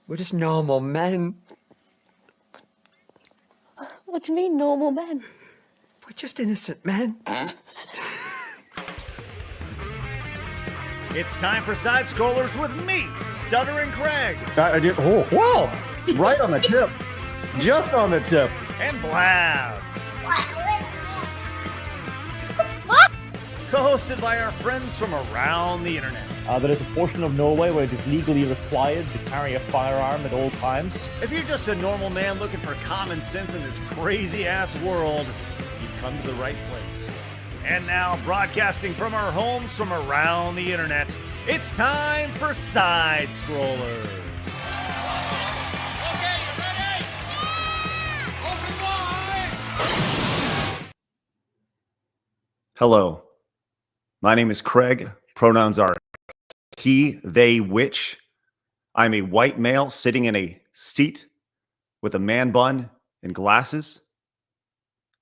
We're just normal men. What do you mean, normal men? We're just innocent men. It's time for Side Scrollers with me, Stuttering Craig. I did. Oh, wow. Right on the tip. Just on the tip. And Blabs. Co-hosted by our friends from around the internet. There is a portion of Norway where it is legally required to carry a firearm at all times. If you're just a normal man looking for common sense in this crazy-ass world, you've come to the right place. And now, broadcasting from our homes from around the internet, it's time for Side Scrollers. Okay, you ready? Open wide! Hello. My name is Craig. Pronouns are he, they, which. I'm a white male sitting in a seat with a man bun and glasses.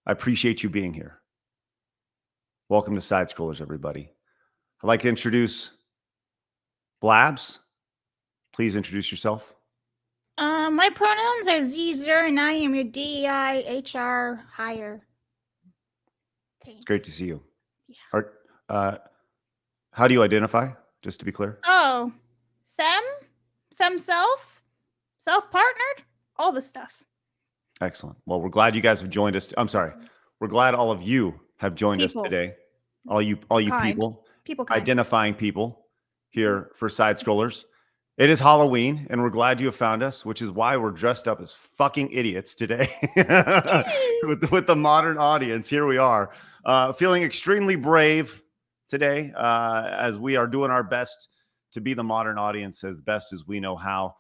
I appreciate you being here. Welcome to Side Scrollers, everybody. I'd like to introduce Blabs. Please introduce yourself. My pronouns are Zer, and I am your DEI HR hire. It's great to see you. Yeah. How do you identify, just to be clear? Oh, self-partnered, all the stuff. Excellent. Well, we're glad you guys have joined us. I'm sorry. We're glad all of you have joined us today. All you people identifying people here for Side Scrollers. It is Halloween, and we're glad you have found us, which is why we're dressed up as fucking idiots today with the modern audience. Here we are, feeling extremely brave today, as we are doing our best to be the modern audience as best as we know how.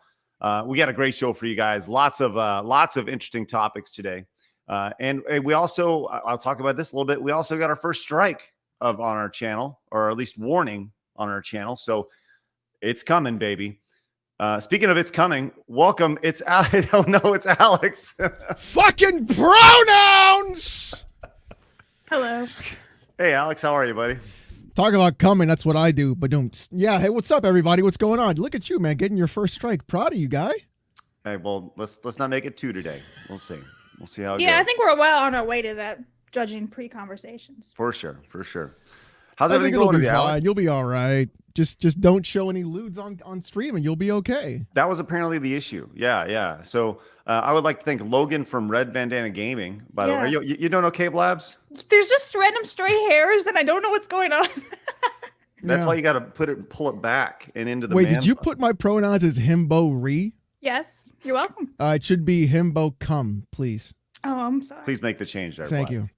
We got a great show for you guys. Lots of interesting topics today. And we also, I'll talk about this a little bit. We also got our first strike on our channel, or at least warning on our channel. So it's coming, baby. Speaking of it's coming, welcome. It's oh no, it's Alex. Fucking pronouns. Hello. Hey, Alex, how are you, buddy? Talk about coming. That's what I do. But yeah. Hey, what's up, everybody? What's going on? Look at you, man, getting your first strike. Proud of you, guy. Hey, well, let's not make it two today. We'll see. We'll see how it goes. Yeah, I think we're well on our way to that, judging pre-conversations. For sure. How's everything going with you, Alex? You'll be all right. Just don't show any lewds on stream and you'll be okay. That was apparently the issue. Yeah. So I would like to thank Logan from Red Bandana Gaming. By the way, you doing okay, Blabs? There's just random stray hairs, and I don't know what's going on. That's why you got to pull it back and into the. Wait, did you put my pronouns as himbo re? Yes, you're welcome. It should be himbo come, please. Oh, I'm sorry. Please make the change there. Thank Blabs. you.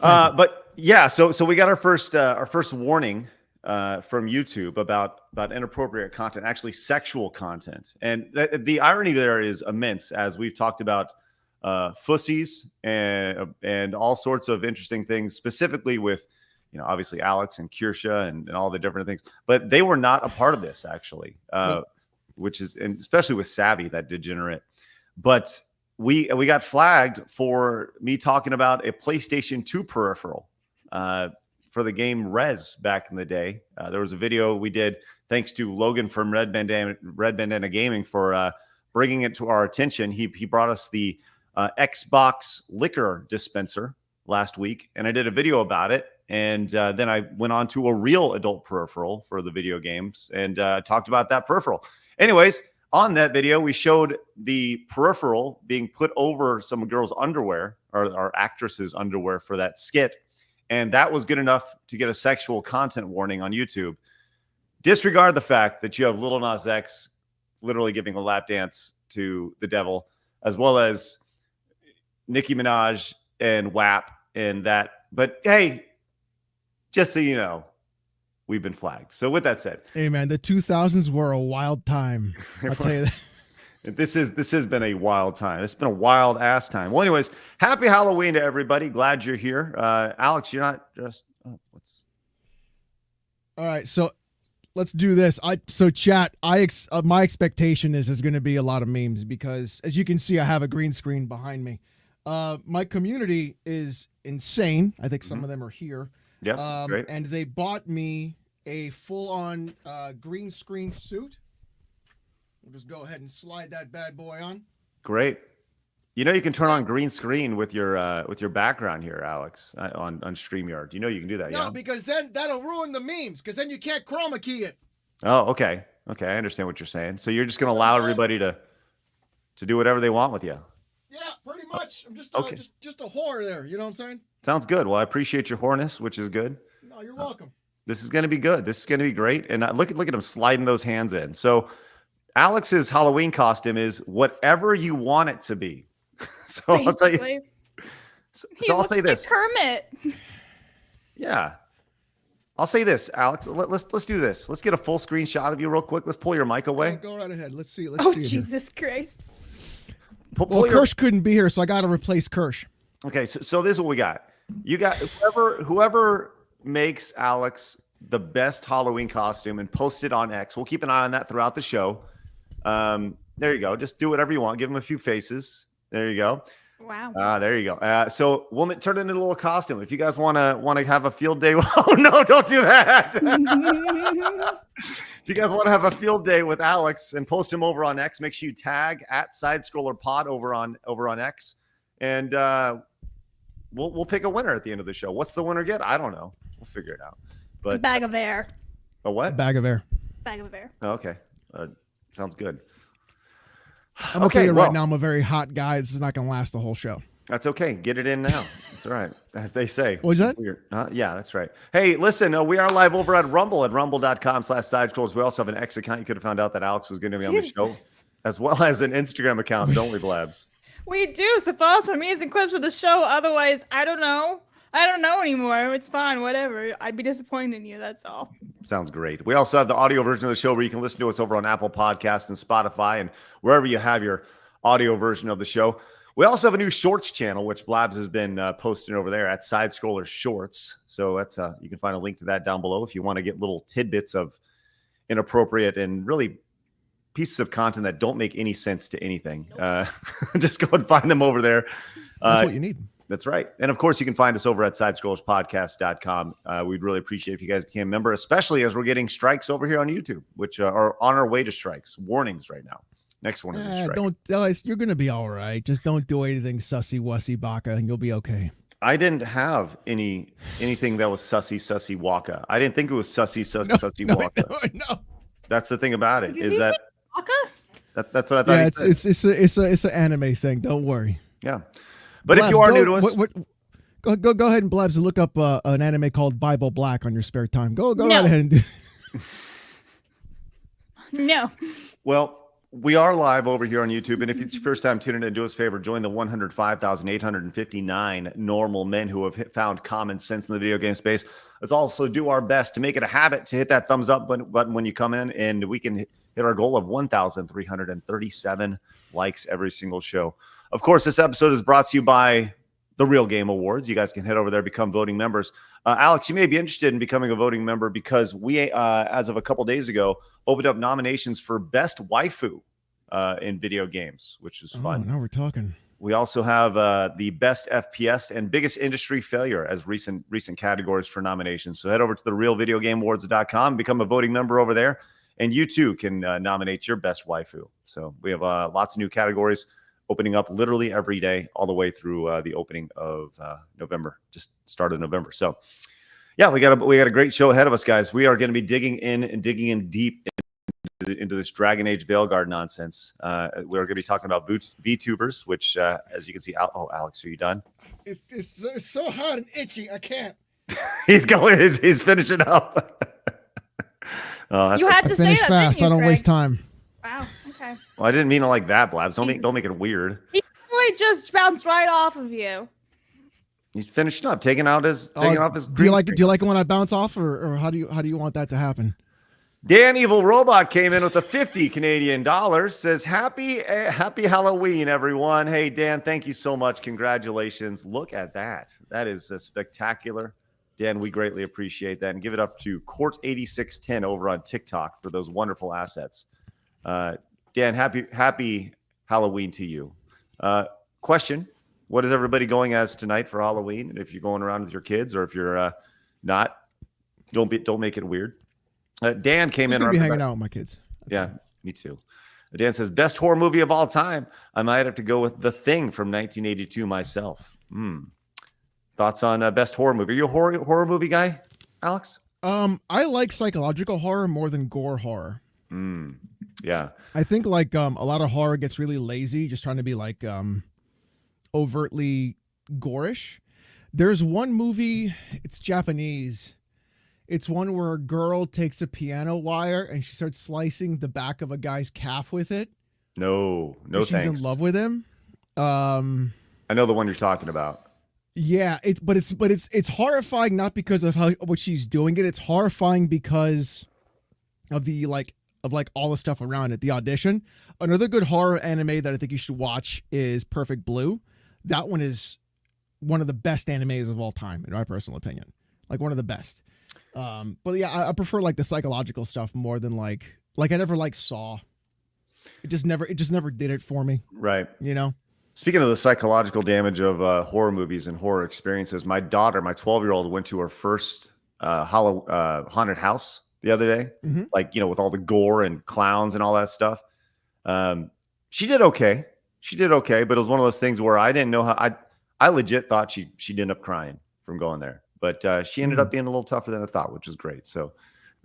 But yeah, so we got our first warning from YouTube about inappropriate content, actually sexual content, and the irony there is immense, as we've talked about fussies and all sorts of interesting things, specifically with obviously Alex and Kirsha and all the different things, but they were not a part of this actually, which is, and especially with Savvy, that degenerate, but. We got flagged for me talking about a PlayStation 2 peripheral for the game Rez back in the day. There was a video we did, thanks to Logan from Red Bandana Gaming for bringing it to our attention. He brought us the Xbox liquor dispenser last week, and I did a video about it. And then I went on to a real adult peripheral for the video games and talked about that peripheral. Anyways, on that video, we showed the peripheral being put over some girls' underwear, or our actresses' underwear, for that skit. And that was good enough to get a sexual content warning on YouTube. Disregard the fact that you have Lil Nas X literally giving a lap dance to the devil, as well as Nicki Minaj and WAP and that. But hey, just so you know, we've been flagged. So with that said, hey man, the 2000s were a wild time. I'll tell you that. This has been a wild time. It's been a wild ass time. Well, anyways, happy Halloween to everybody. Glad you're here. Alex, you're not just all right. So let's do this. Chat, my expectation is there's going to be a lot of memes because, as you can see, I have a green screen behind me. My community is insane. I think some of them are here. Yeah, great. And they bought me a full-on green screen suit We'll just go ahead and slide that bad boy on. Great. You know you can turn on green screen with your background here, Alex, on StreamYard. You know you can do that, No, yeah? because then that'll ruin the memes, because then you can't chroma key it. Oh, okay. Okay, I understand what you're saying. So you're just going to allow everybody to do whatever they want with you. Yeah, pretty much. I'm just Okay. just a whore there. You know what I'm saying? Sounds good. Well, I appreciate your whoreness, which is good. No, you're welcome. This is going to be good. This is going to be great. And look at him sliding those hands in. So Alex's Halloween costume is whatever you want it to be. So I'll tell you. Basically. So He I'll looks say like this. Kermit. Yeah. I'll say this, Alex. Let's do this. Let's get a full screen shot of you real quick. Let's pull your mic away. Go right ahead. Let's see. Let's Oh, see. it here. Jesus Christ. Pull Well, your- Kirsch couldn't be here, so I got to replace Kirsch. Okay, so this is what we got. You got whoever makes Alex the best Halloween costume and post it on X. We'll keep an eye on that throughout the show. There you go. Just do whatever you want. Give him a few faces. There you go. Wow. There you go. So we'll turn it into a little costume. If you guys want to have a field day. Oh no, don't do that. If you guys want to have a field day with Alex and post him over on X, make sure you tag @SidescrollerPod over on X, and we'll pick a winner at the end of the show. What's the winner get? I don't know. We'll figure it out. A But bag of air. a what? Bag of air. Bag of air. Oh, okay. Sounds good. I'm gonna tell you right now, I'm a very hot guy. This is not gonna last the whole show. That's okay. Get it in now. That's all right. As they say. What was that? Weird. Yeah, that's right. Hey, listen, we are live over at Rumble at rumble.com/sidescrolls. We also have an X account. You could have found out that Alex was going to be on the show, as well as an Instagram account, don't we, Blabs? We do. So follow some amazing clips of the show. Otherwise, I don't know. I don't know anymore. It's fine. Whatever. I'd be disappointed in you. That's all. Sounds great. We also have the audio version of the show where you can listen to us over on Apple Podcasts and Spotify and wherever you have your audio version of the show. We also have a new Shorts channel, which Blabs has been posting over there at Side Scroller Shorts. So that's you can find a link to that down below if you want to get little tidbits of inappropriate and really pieces of content that don't make any sense to anything. Just go and find them over there. That's what you need. That's right. And of course, you can find us over at sidescrollerspodcast.com. We'd really appreciate if you guys became a member, especially as we're getting strikes over here on YouTube, which are on our way to strikes. Warnings right now. Next one is a strike. You're going to be all right. Just don't do anything sussy wussy baka and you'll be okay. I didn't have anything that was sussy waka. I didn't think it was sussy waka. No. That's the thing about it. Did Is he that say Waka? that's what I thought. Yeah, he said. it's an anime thing. Don't worry. Yeah. But Blabs, if you are new to us, go ahead and Blabs and look up an anime called Bible Black on your spare time. Go No. right ahead and do. No. well, we are live over here on YouTube, and if it's your first time tuning in, do us a favor, join the 105,859 normal men who have found common sense in the video game space. Let's also do our best to make it a habit to hit that thumbs up button when you come in, and we can hit our goal of 1,337 likes every single show. Of course, this episode is brought to you by the Real Game Awards. You guys can head over there, become voting members. Alex, you may be interested in becoming a voting member because we, as of a couple days ago, opened up nominations for Best Waifu in video games, which is fun. Now we're talking. We also have the Best FPS and Biggest Industry Failure as recent categories for nominations. So head over to the realvideogameawards.com, become a voting member over there, and you too can nominate your Best Waifu. So we have lots of new categories opening up literally every day, all the way through the opening of November, just start of November. So, yeah, we got a great show ahead of us, guys. We are going to be digging in deep into this Dragon Age Veilguard nonsense. We're going to be talking about VTubers, which, as you can see, Alex, are you done? It's so hot and itchy. I can't. He's finishing up. You had to say Finish that, fast. didn't you, I don't Craig? waste time. Wow. Okay. Well, I didn't mean it like that, Blabs. Don't Jesus. make it weird. He really just bounced right off of you. He's finishing up, taking off his. Do you green like screen. it when I bounce off, or how do you want that to happen? Dan Evil Robot came in with a 50 Canadian dollars. Says happy Halloween, everyone. Hey Dan, thank you so much. Congratulations. Look at that. That is spectacular. Dan, we greatly appreciate that, and give it up to Court8610 over on TikTok for those wonderful assets. Dan, happy Halloween to you. Question: what is everybody going as tonight for Halloween? And if you're going around with your kids, or if you're not, don't make it weird. Dan came I'm in. gonna be hanging out with my kids. Yeah, me too. Dan says, best horror movie of all time. I might have to go with The Thing from 1982 myself. Thoughts on best horror movie? Are you a horror movie guy, Alex? I like psychological horror more than gore horror. Yeah. I think like a lot of horror gets really lazy, just trying to be like overtly gorish. There's one movie, it's Japanese. It's one where a girl takes a piano wire and she starts slicing the back of a guy's calf with it. No, She's thanks. in love with him. I know the one you're talking about. Yeah, it's horrifying not because of what she's doing it. It's horrifying because of the all the stuff around it. The audition. Another good horror anime that I think you should watch is Perfect Blue. That one is one of the best animes of all time, in my personal opinion. Like one of the best. But yeah, I prefer like the psychological stuff more than like I never liked Saw. It just never did it for me. Right. You know? Speaking of the psychological damage of horror movies and horror experiences, my daughter, my 12-year-old, went to her first haunted house the other day, like, with all the gore and clowns and all that stuff. She did okay. But it was one of those things where I didn't know how. I legit thought she'd end up crying from going there, but she ended up being a little tougher than I thought, which is great. So,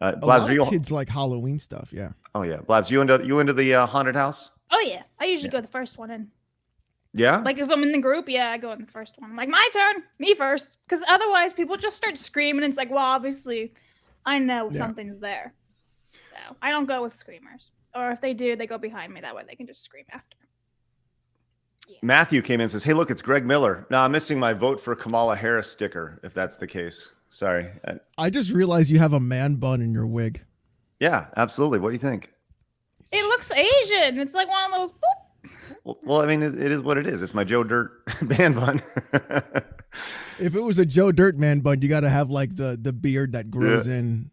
Blabs, kids like Halloween stuff. Yeah. Oh yeah, Blabs, you into the haunted house? Oh yeah, I usually go the first one in. Yeah. Like if I'm in the group, yeah, I go in the first one. I'm like, my turn, me first, because otherwise people just start screaming. And it's like, well, obviously, I know something's there, so I don't go with screamers. Or if they do, they go behind me. That way they can just scream after. Yeah. Matthew came in and says, hey, look, it's Greg Miller. Now I'm missing my vote for Kamala Harris sticker, if that's the case. Sorry. I just realized you have a man bun in your wig. Yeah, absolutely. What do you think? It looks Asian. It's like one of those. Boop. Well, I mean, it is what it is. It's my Joe Dirt man bun. If it was a Joe Dirt man bun, you got to have like the beard that grows in.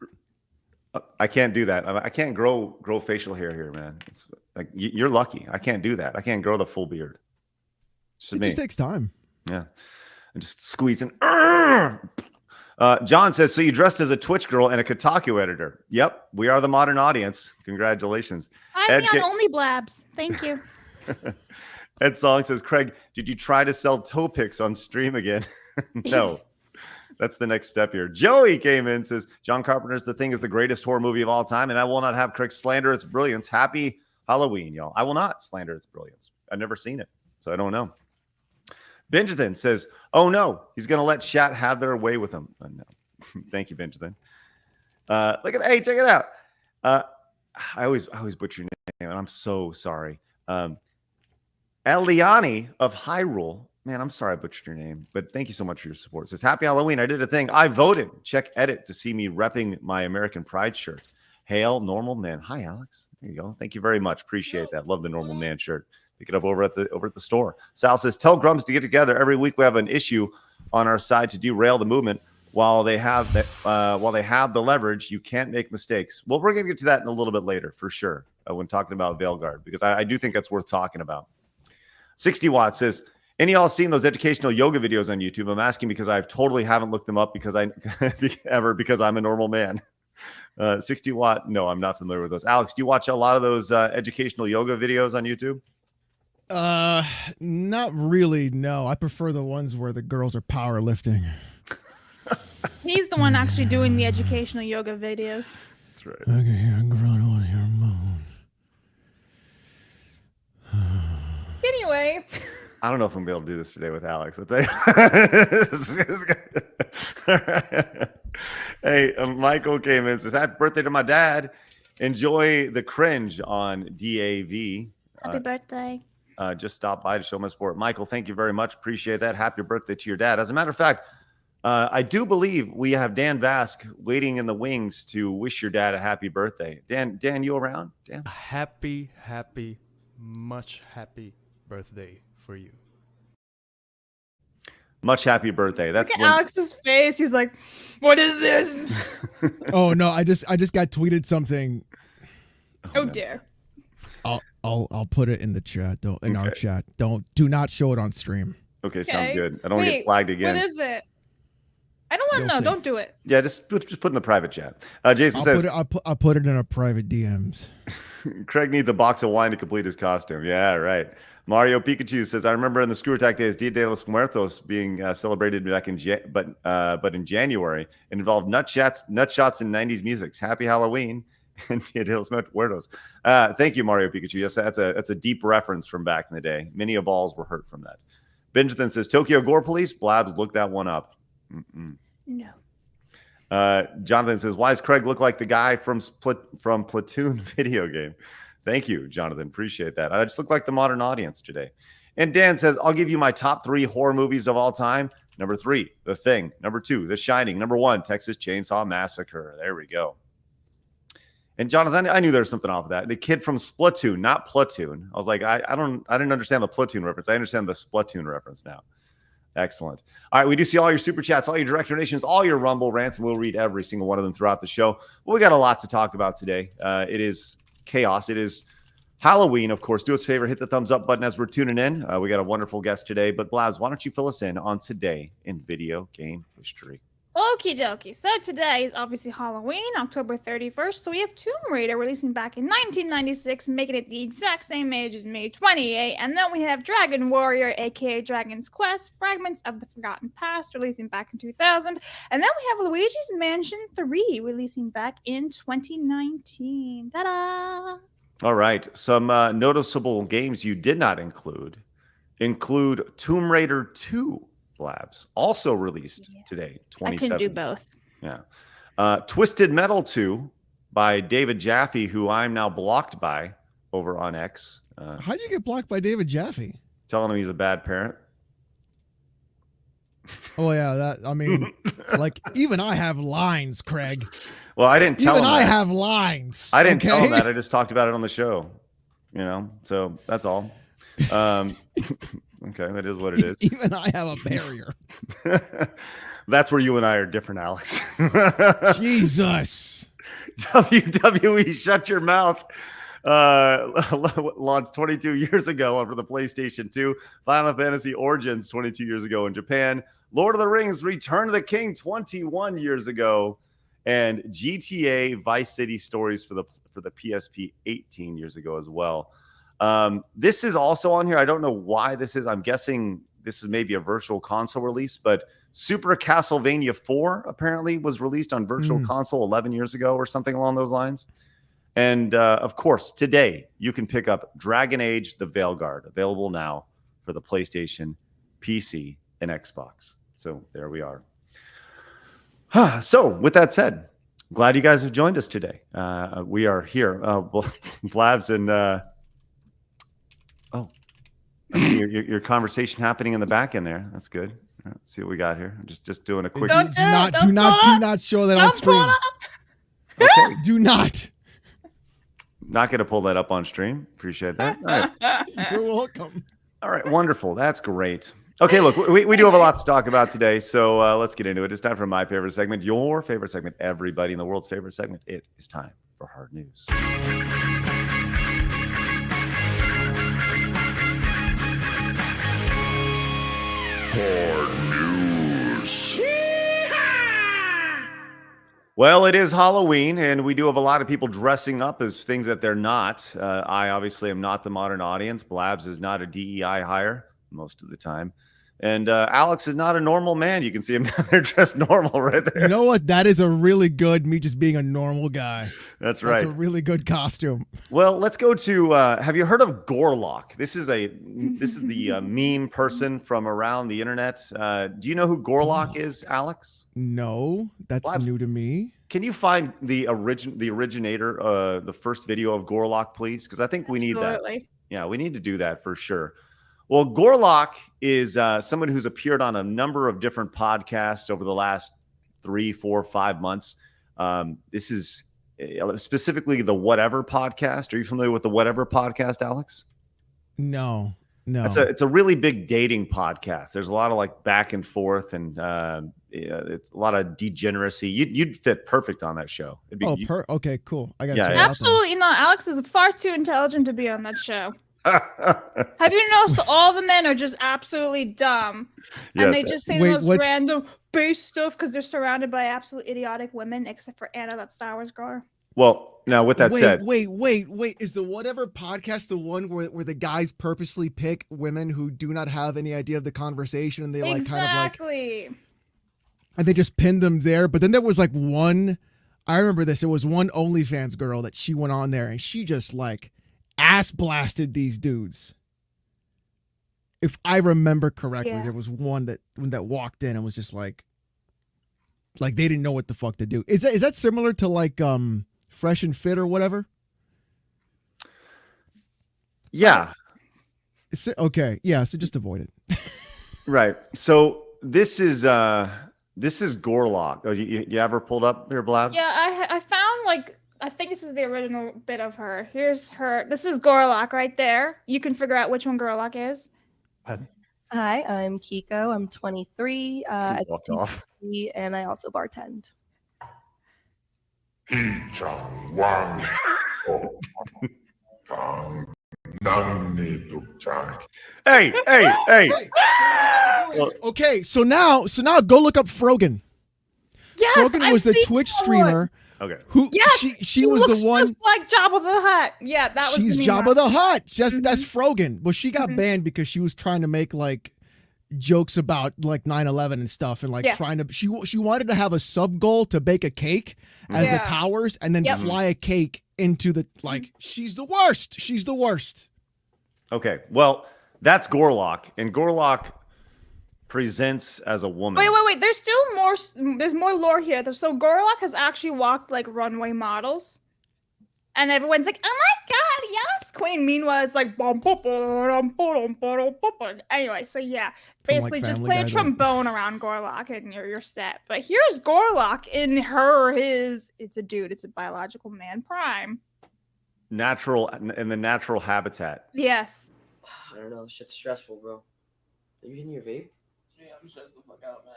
I can't do that. I can't grow facial hair here, man. It's like you're lucky. I can't do that. I can't grow the full beard. It just takes time. Yeah, I'm just squeezing. John says, so you dressed as a Twitch girl and a Kotaku editor. Yep, we are the modern audience. Congratulations. I'm the only Blabs. Thank you. Ed Song says, Craig, did you try to sell toe picks on stream again? No. That's the next step here. Joey came in, says, John Carpenter's The Thing is the greatest horror movie of all time, and I will not have Craig slander its brilliance. Happy Halloween, y'all. I will not slander its brilliance. I've never seen it, so I don't know. Benjamin says, oh, no, he's going to let Shat have their way with him. No. Thank you, Benjamin. Hey, check it out. I always butcher your name, and I'm so sorry. Eliani of Hyrule. Man, I'm sorry I butchered your name, but thank you so much for your support. It says, happy Halloween. I did a thing. I voted. Check edit to see me repping my American Pride shirt. Hail, normal man. Hi, Alex. There you go. Thank you very much. Appreciate that. Love the normal man shirt. Pick it up over at the store. Sal says, tell Grummz to get together. Every week we have an issue on our side to derail the movement. While they have the leverage, you can't make mistakes. Well, we're going to get to that in a little bit later, for sure, when talking about Veilguard, because I do think that's worth talking about. 60 Watt says, any of y'all seen those educational yoga videos on YouTube? I'm asking because I totally haven't looked them up because I'm a normal man. 60 Watt, no, I'm not familiar with those. Alex, do you watch a lot of those educational yoga videos on YouTube? Not really, no. I prefer the ones where the girls are powerlifting. He's the one actually doing the educational yoga videos. That's right. I can hear a grunt on your moan. Anyway. I don't know if I'm going to be able to do this today with Alex. I'll tell you. Hey, Michael came in and says, happy birthday to my dad. Enjoy the cringe on DAV. Happy birthday. Just stop by to show my support. Michael, thank you very much. Appreciate that. Happy birthday to your dad. As a matter of fact, I do believe we have Dan Vask waiting in the wings to wish your dad a happy birthday. Dan, you around? Dan? Happy, much happy birthday for you. Much happy birthday. That's Look at Alex's face. He's like, what is this? Oh no, I just got tweeted something. Oh dear. I'll put it in the chat. Our chat. Do not show it on stream. Okay, sounds good. I don't get flagged again. What is it? I don't want You'll to know. see. Don't do it. Yeah, just put it in the private chat. Jason says I'll put it in a private DMs. Craig needs a box of wine to complete his costume. Yeah, right. Mario Pikachu says, I remember in the Screw Attack days, Dia de los Muertos being celebrated back in but in January. It involved nut shots and 90s music. Happy Halloween and Dia de los Muertos. Thank you, Mario Pikachu. Yes, that's a deep reference from back in the day. Many of balls were hurt from that. Benjamin says, Tokyo Gore Police. Blabs, look that one up. No. Jonathan says, why does Craig look like the guy from Platoon video game? Thank you, Jonathan. Appreciate that. I just look like the modern audience today. And Dan says, I'll give you my top 3 horror movies of all time. Number 3, The Thing. Number 2, The Shining. Number 1, Texas Chainsaw Massacre. There we go. And Jonathan, I knew there was something off of that. The kid from Splatoon, not Platoon. I was like, I didn't understand the Platoon reference. I understand the Splatoon reference now. Excellent. All right, we do see all your super chats, all your direct donations, all your Rumble rants, and we'll read every single one of them throughout the show. Well, we got a lot to talk about today. It is chaos. It is Halloween, of course. Do us a favor, hit the thumbs up button as we're tuning in. We got a wonderful guest today. But Blabs, why don't you fill us in on today in video game history? Okie dokie. So today is obviously Halloween, October 31st. So we have Tomb Raider releasing back in 1996, making it the exact same age as May 28. And then we have Dragon Warrior, aka Dragon's Quest, Fragments of the Forgotten Past, releasing back in 2000. And then we have Luigi's Mansion 3, releasing back in 2019. Ta-da! All right. Some noticeable games you did not include Tomb Raider 2. Blabs also released today, 27. I couldn't do both. Yeah. Twisted Metal 2 by David Jaffe, who I'm now blocked by over on X. How'd you get blocked by David Jaffe? Telling him he's a bad parent. Oh yeah, like even I have lines, Craig. Well, I didn't tell him I that. have lines. I didn't tell him that. I just talked about it on the show. So that's all. Okay, that is what it is. Even I have a barrier. That's where you and I are different, Alex. Jesus. WWE Shut Your Mouth launched 22 years ago for the PlayStation 2. Final Fantasy Origins 22 years ago in Japan. Lord of the Rings Return of the King 21 years ago. And GTA Vice City Stories for the PSP 18 years ago as well. This is also on here. I don't know why this is. I'm guessing this is maybe a virtual console release, but Super Castlevania 4 apparently was released on virtual console 11 years ago or something along those lines. And of course, today you can pick up Dragon Age: The Veilguard, available now for the PlayStation, PC, and Xbox. So there we are. So with that said, glad you guys have joined us today. We are here, Blabs and I see your conversation happening in the back end there. That's good. All right, let's see what we got here. Just doing a quick. Do not show that on stream. Okay. Do not. Not going to pull that up on stream. Appreciate that. All right. You're welcome. All right. Wonderful. That's great. Okay. Look, we do have a lot to talk about today, so let's get into it. It's time for my favorite segment, your favorite segment, everybody in the world's favorite segment. It is time for Hard News. Hard News. Well, it is Halloween, and we do have a lot of people dressing up as things that they're not. I obviously am not the modern audience. Blabs is not a DEI hire most of the time. And Alex is not a normal man. You can see him down there dressed normal right there. You know what? That is a really good, me just being a normal guy. That's right. That's a really good costume. Well, let's go to, have you heard of Gorlock? This is the meme person from around the internet. Do you know who Gorlock is, Alex? No, that's Blabs, new to me. Can you find the originator, the first video of Gorlock, please? Because I think we need that. Yeah, we need to do that for sure. Well, Gorlock is someone who's appeared on a number of different podcasts over the last 3, 4, 5 months. This is specifically the Whatever podcast. Are you familiar with the Whatever podcast, Alex? No. It's a really big dating podcast. There's a lot of like back and forth, and it's a lot of degeneracy. You'd fit perfect on that show. Okay, cool. I got absolutely not. Alex is far too intelligent to be on that show. Have you noticed that all the men are just absolutely dumb? And they just say the most random, base stuff because they're surrounded by absolute idiotic women, except for Anna, that Star Wars girl. Well, now with that said, wait. Is the whatever podcast the one where the guys purposely pick women who do not have any idea of the conversation and they like kind of like Exactly. and they just pinned them there? But then there was like one, I remember this. It was one OnlyFans girl that she went on there and she just like ass blasted these dudes. If I remember correctly, Yeah. there was one that walked in and was just like they didn't know what the fuck to do. Is that similar to like Fresh and Fit or whatever? yeah, Okay, yeah. So just avoid it. right. So this is Gorlock. Oh, you ever pulled up your Blabs? Yeah, I found like I think this is the original bit of her. Here's her. This is Gorlock right there. You can figure out which one Gorlock is. Hi, I'm Kiko. I'm 23. I Walked off. and I also bartend. Hey. Okay, so now go look up Frogan. Yes, Frogan I've was the seen Twitch that streamer Okay. who Yes, she was looks the one. just like Jabba the Hutt. Yeah, that was. She's the meme Jabba the last- Hutt. That's Frogan. Well, she got banned because she was trying to make like jokes about like 9/11 and stuff, and like Yeah. trying to. She wanted to have a sub goal to bake a cake as Yeah. the towers, and then Yep. fly a cake into the like. She's the worst. She's the worst. Okay. Well, that's Gorlock, and Gorlock presents as a woman. Wait. There's still more. There's more lore here. So Gorlock has actually walked like runway models, and everyone's like, "Oh my god, yes, Queen." Meanwhile, it's like, anyway. So yeah, basically just Family play a Guy, though. trombone around Gorlock, and you're set. But here's Gorlock in his. It's a dude. It's a biological man prime. Natural in the natural habitat. Yes. I don't know. Shit's stressful, bro. Are you hitting your vape? Yeah, I'm stressed the fuck out, man.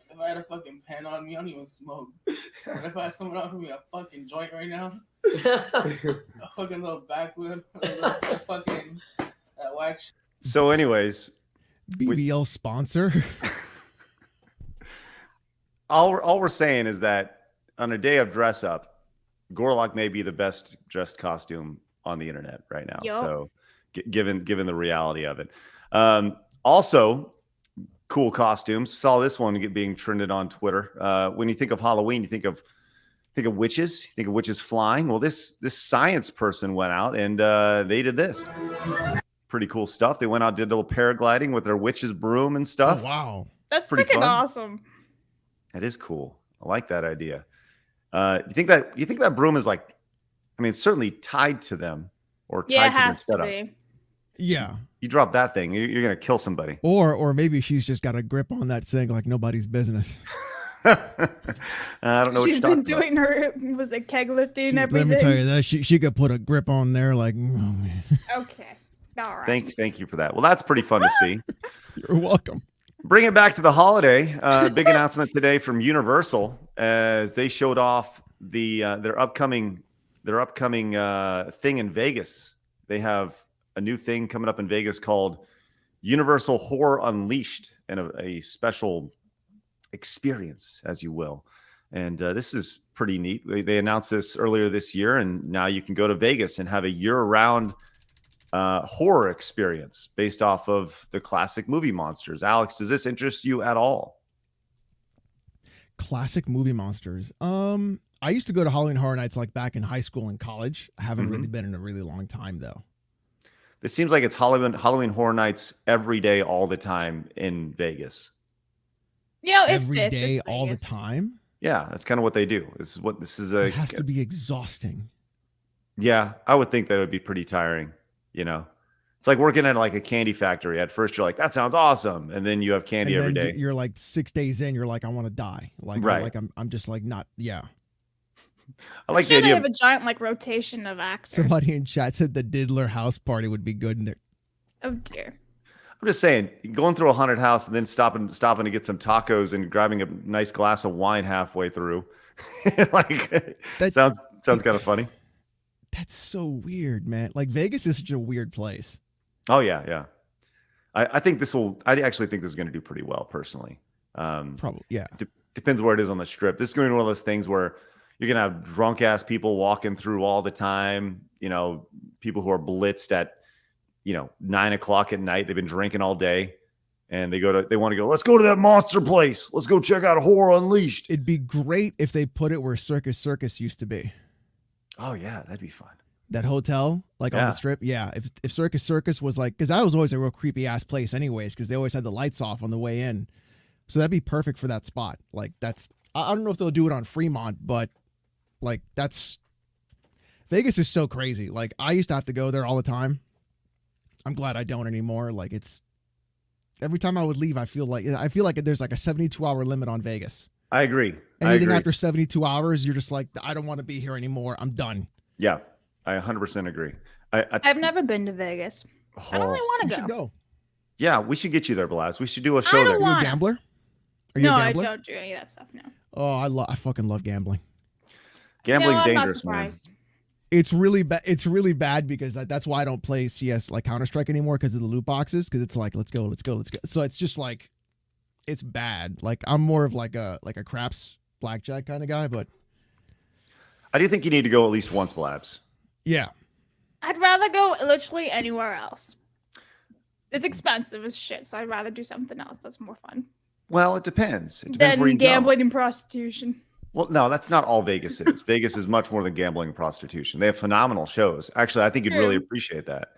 If I had a fucking pen on me, I don't even smoke. But if I had someone offer me a fucking joint right now, a fucking little backwood, a little fucking wax. So, anyways, BBL sponsor. all we're saying is that on a day of dress up, Gorlock may be the best dressed costume on the internet right now. Yup. So, given the reality of it, also cool costumes. Saw this one being trended on Twitter. When you think of Halloween, you think of witches. You think of witches flying. Well, this science person went out and they did this. Pretty cool stuff. They went out, did a little paragliding with their witch's broom and stuff. Oh, wow. That's Pretty freaking fun. awesome. That is cool. I like that idea. You think that broom is like, I mean, it's certainly tied to them or tied Yeah, it to their has to setup. be. Yeah. You drop that thing, you're gonna kill somebody. Or maybe she's just got a grip on that thing like nobody's business. I don't know what She's you're been talking about. doing was it keg lifting and Let everything. me tell you that she could put a grip on there like. Oh, man. Okay. All right. Thank you for that. Well, that's pretty fun to see. You're welcome. Bring it back to the holiday. Big announcement today from Universal as they showed off their upcoming thing in Vegas. They have a new thing coming up in Vegas called Universal Horror Unleashed, and a special experience, as you will. And this is pretty neat. They announced this earlier this year, and now you can go to Vegas and have a year-round horror experience based off of the classic movie monsters. Alex, does this interest you at all? Classic movie monsters. I used to go to Halloween Horror Nights like back in high school and college. I haven't really been in a really long time though. It seems like it's Halloween Horror Nights every day, all the time in Vegas. You know, it Every fits. day, It's all the Vegas. time. Yeah, that's kind of what they do. This is a. It has to be exhausting. Yeah, I would think that would be pretty tiring. You know, it's like working at like a candy factory. At first, you're like, "That sounds awesome," and then you have candy And every then day. you're like 6 days in, you're like, I want to die. Like, Right. I'm just like not. Yeah. I like I'm sure the they idea. have a giant like rotation of actors. Somebody in chat said the Diddler house party would be good in there. Oh dear. I'm just saying, going through a haunted house and then stopping to get some tacos and grabbing a nice glass of wine halfway through, like That sounds kind of funny. That's so weird, man. Like Vegas is such a weird place. Oh yeah. I think this will. I actually think this is going to do pretty well personally. Probably, yeah. Depends where it is on the strip. This is going to be one of those things where you're going to have drunk ass people walking through all the time. You know, people who are blitzed at 9 o'clock at night. They've been drinking all day, and they want to go. Let's go to that monster place. Let's go check out Horror Unleashed. It'd be great if they put it where Circus used to be. Oh yeah, that'd be fun. That hotel, like on the strip. Yeah. If Circus was like, because that was always a real creepy ass place anyways, because they always had the lights off on the way in. So that'd be perfect for that spot. Like I don't know if they'll do it on Fremont, but like Vegas is so crazy. Like I used to have to go there all the time. I'm glad I don't anymore. Like every time I would leave, I feel like there's like a 72-hour limit on Vegas. I agree. Anything after 72 hours, you're just like, I don't want to be here anymore. I'm done. Yeah. I 100% agree. I've never been to Vegas. I don't really want to go. Yeah, we should get you there, Blabs. We should do a show I there. don't Are you a wanna. gambler? Are you No, a I gambler? don't do any of that stuff. No. Oh, I fucking love gambling. Gambling's I'm not dangerous, man. surprised. It's really bad. It's really bad because that's why I don't play CS like Counter-Strike anymore, because of the loot boxes. Because it's like, let's go. So it's just like, it's bad. Like I'm more of like a craps blackjack kind of guy, but I do think you need to go at least once, Blabs. yeah. I'd rather go literally anywhere else. It's expensive as shit, so I'd rather do something else that's more fun Well, it depends. It depends than where you gambling and prostitution. go. Well, no, that's not all Vegas is. Vegas is much more than gambling and prostitution. They have phenomenal shows. Actually, I think you'd really appreciate that.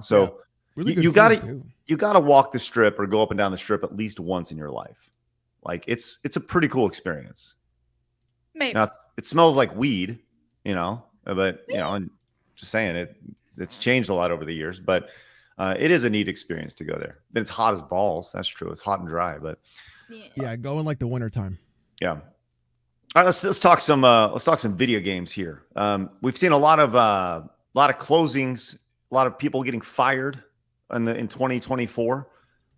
So Really you good food, too. gotta walk the strip or go up and down the strip at least once in your life. Like it's a pretty cool experience. Maybe. Now it smells like weed, but and just saying it's changed a lot over the years, but it is a neat experience to go there. But it's hot as balls. That's true. It's hot and dry, but Yeah, go in like the wintertime. yeah. All right, let's talk some video games here. We've seen a lot of closings, a lot of people getting fired in 2024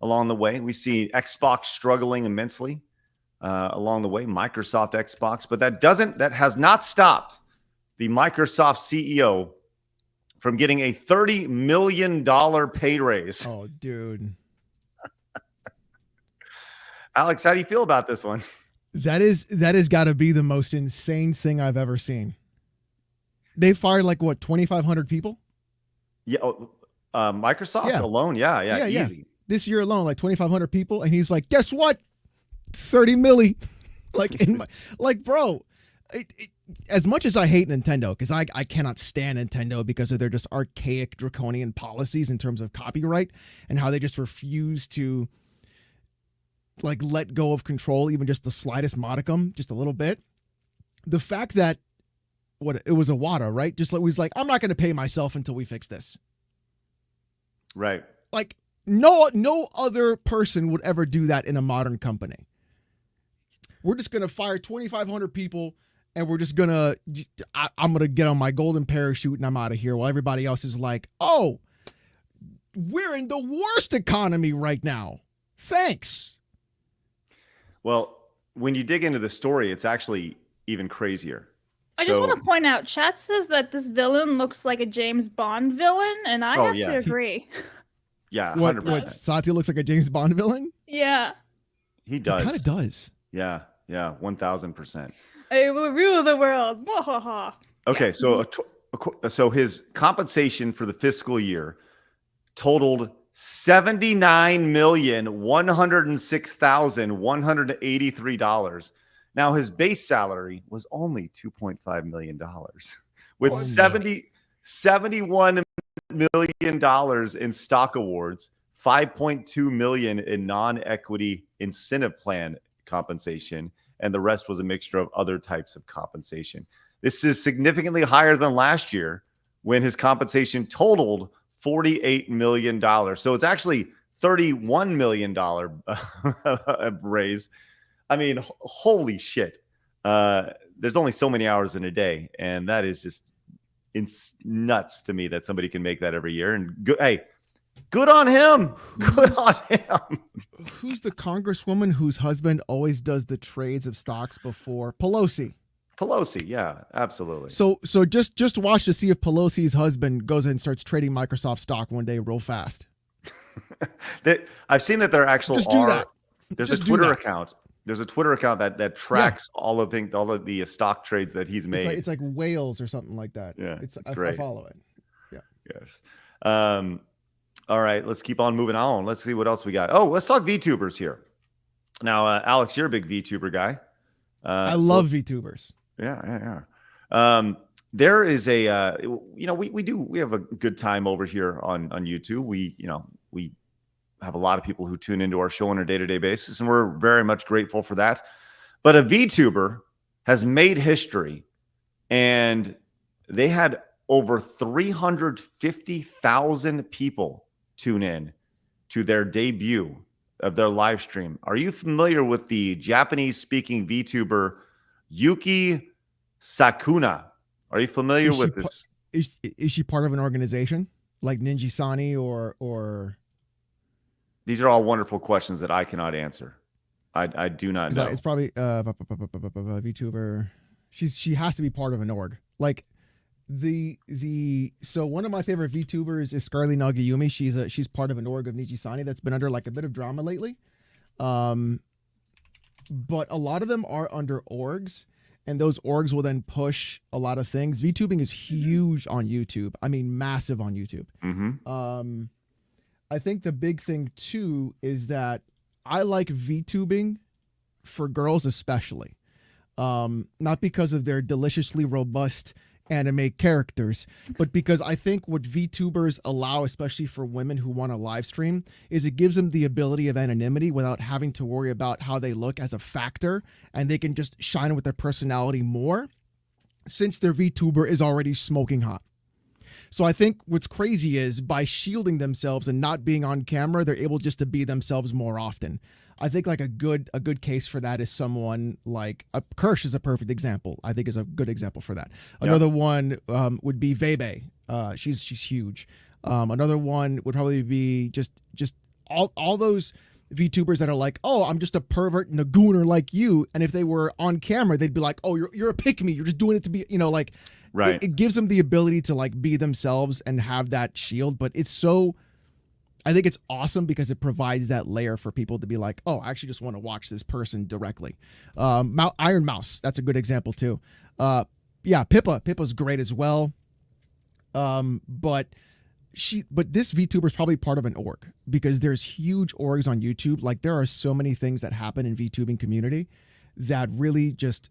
along the way. We see Xbox struggling immensely along the way, Microsoft Xbox, but that has not stopped the Microsoft CEO from getting a $30 million pay raise. Oh, dude. Alex, how do you feel about this one? That has got to be the most insane thing I've ever seen. They fired like what, 2,500 people? Yeah, Microsoft alone, yeah, easy. This year alone, like 2,500 people, and he's like, guess what? 30 milli. Bro. As much as I hate Nintendo, because I cannot stand Nintendo because of their just archaic, draconian policies in terms of copyright and how they just refuse to like let go of control, even just the slightest modicum, just a little bit. The fact that it was Iwata, right? Just like he's like, I'm not going to pay myself until we fix this. Right. Like no other person would ever do that in a modern company. We're just going to fire 2,500 people. And we're just I'm going to get on my golden parachute and I'm out of here while everybody else is like, oh, we're in the worst economy right now. Thanks. Well, when you dig into the story, it's actually even crazier. I just want to point out, chat says that this villain looks like a James Bond villain, and I have to agree. Yeah, 100%. What, Satya looks like a James Bond villain? Yeah. He does. He kind of does. Yeah, 1,000%. I will rule the world. Okay, so his compensation for the fiscal year totaled $79,106,183. Now his base salary was only $2.5 million, with $71 million in stock awards, $5.2 million in non-equity incentive plan compensation, and the rest was a mixture of other types of compensation. This is significantly higher than last year when his compensation totaled $48 million. So it's actually $31 million raise. I mean, holy shit. There's only so many hours in a day, and that is just nuts to me that somebody can make that every year. And good on him. Good on him. Who's the congresswoman whose husband always does the trades of stocks before? Pelosi, yeah, absolutely. So just watch to see if Pelosi's husband goes in and starts trading Microsoft stock one day real fast. I've seen that there actually Just do that. There's Just a do Twitter that. account. There's a Twitter account that tracks all of the stock trades that he's made. It's like whales or something like that. Yeah, it's it's I great. follow it. Yes. All right, let's keep on moving on. Let's see what else we got. Oh, let's talk VTubers here. Now, Alex, you're a big VTuber guy. I love VTubers. Yeah. There is a, we have a good time over here on YouTube. We have a lot of people who tune into our show on a day-to-day basis, and we're very much grateful for that. But a VTuber has made history, and they had over 350,000 people tune in to their debut of their live stream. Are you familiar with the Japanese-speaking VTuber Yuki Sakuna? Are you familiar with this? Is she part of an organization like Ninja-Sani or? These are all wonderful questions that I cannot answer. I do not know. It's probably VTuber. She has to be part of an org. Like so one of my favorite VTubers is Scarly Nagayumi. She's part of an org of Ninja-Sani that's been under like a bit of drama lately. But a lot of them are under orgs, and those orgs will then push a lot of things. VTubing is huge on YouTube. I mean, massive on YouTube. Mm-hmm. I think the big thing too is that I like VTubing for girls especially. Not because of their deliciously robust anime characters, but because I think what VTubers allow, especially for women who want to live stream, is it gives them the ability of anonymity without having to worry about how they look as a factor, and they can just shine with their personality more since their VTuber is already smoking hot. So I think what's crazy is by shielding themselves and not being on camera, they're able just to be themselves more often. I think like a good case for that is someone like Kirsch is a perfect example. I think is a good example for that. Another one would be Vebe. She's huge. Another one would probably be just all those VTubers that are like, oh, I'm just a pervert and a gooner like you. And if they were on camera, they'd be like, oh, you're a pick-me. You're just doing it to be, like, right. It gives them the ability to like be themselves and have that shield. But I think it's awesome because it provides that layer for people to be like, oh, I actually just want to watch this person directly. Iron Mouse, that's a good example too. Pippa's great as well. But this VTuber is probably part of an org because there's huge orgs on YouTube. Like there are so many things that happen in VTubing community that really just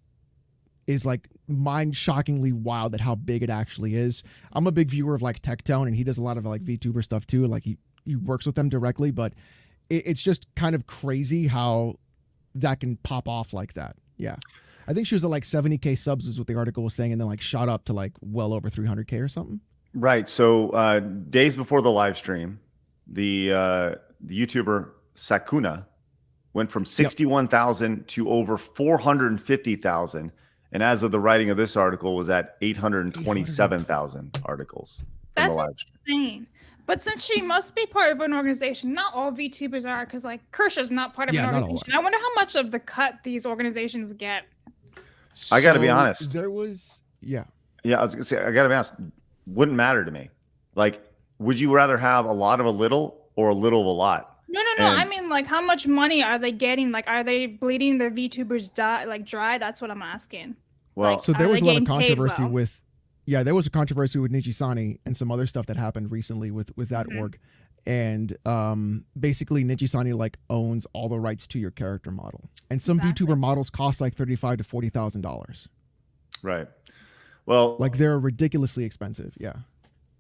is like mind-shockingly wild at how big it actually is. I'm a big viewer of like Tectone, and he does a lot of like VTuber stuff too. Like he works with them directly, but it's just kind of crazy how that can pop off like that. Yeah. I think she was at like 70K subs is what the article was saying, and then like shot up to like well over 300K or something. Right. So days before the live stream, the YouTuber Sakuna went from 61,000 to over 450,000. And as of the writing of this article, was at 827,000 articles. That's insane. But since she must be part of an organization, not all VTubers are, because like Kirsch is not part of an organization. I wonder how much of the cut these organizations get. I got to be honest. There was, Yeah, I was gonna say, I got to be honest. Wouldn't matter to me. Like, would you rather have a lot of a little or a little of a lot? No. I mean, like, how much money are they getting? Like, are they bleeding their VTubers dry? That's what I'm asking. Well, like, so there was a lot of controversy with. Yeah, there was a controversy with Ninja-Sani and some other stuff that happened recently with that org. And basically Ninja-Sani like owns all the rights to your character model. And some VTuber models cost like $35,000 to $40,000. Right. Well, like they're ridiculously expensive. Yeah.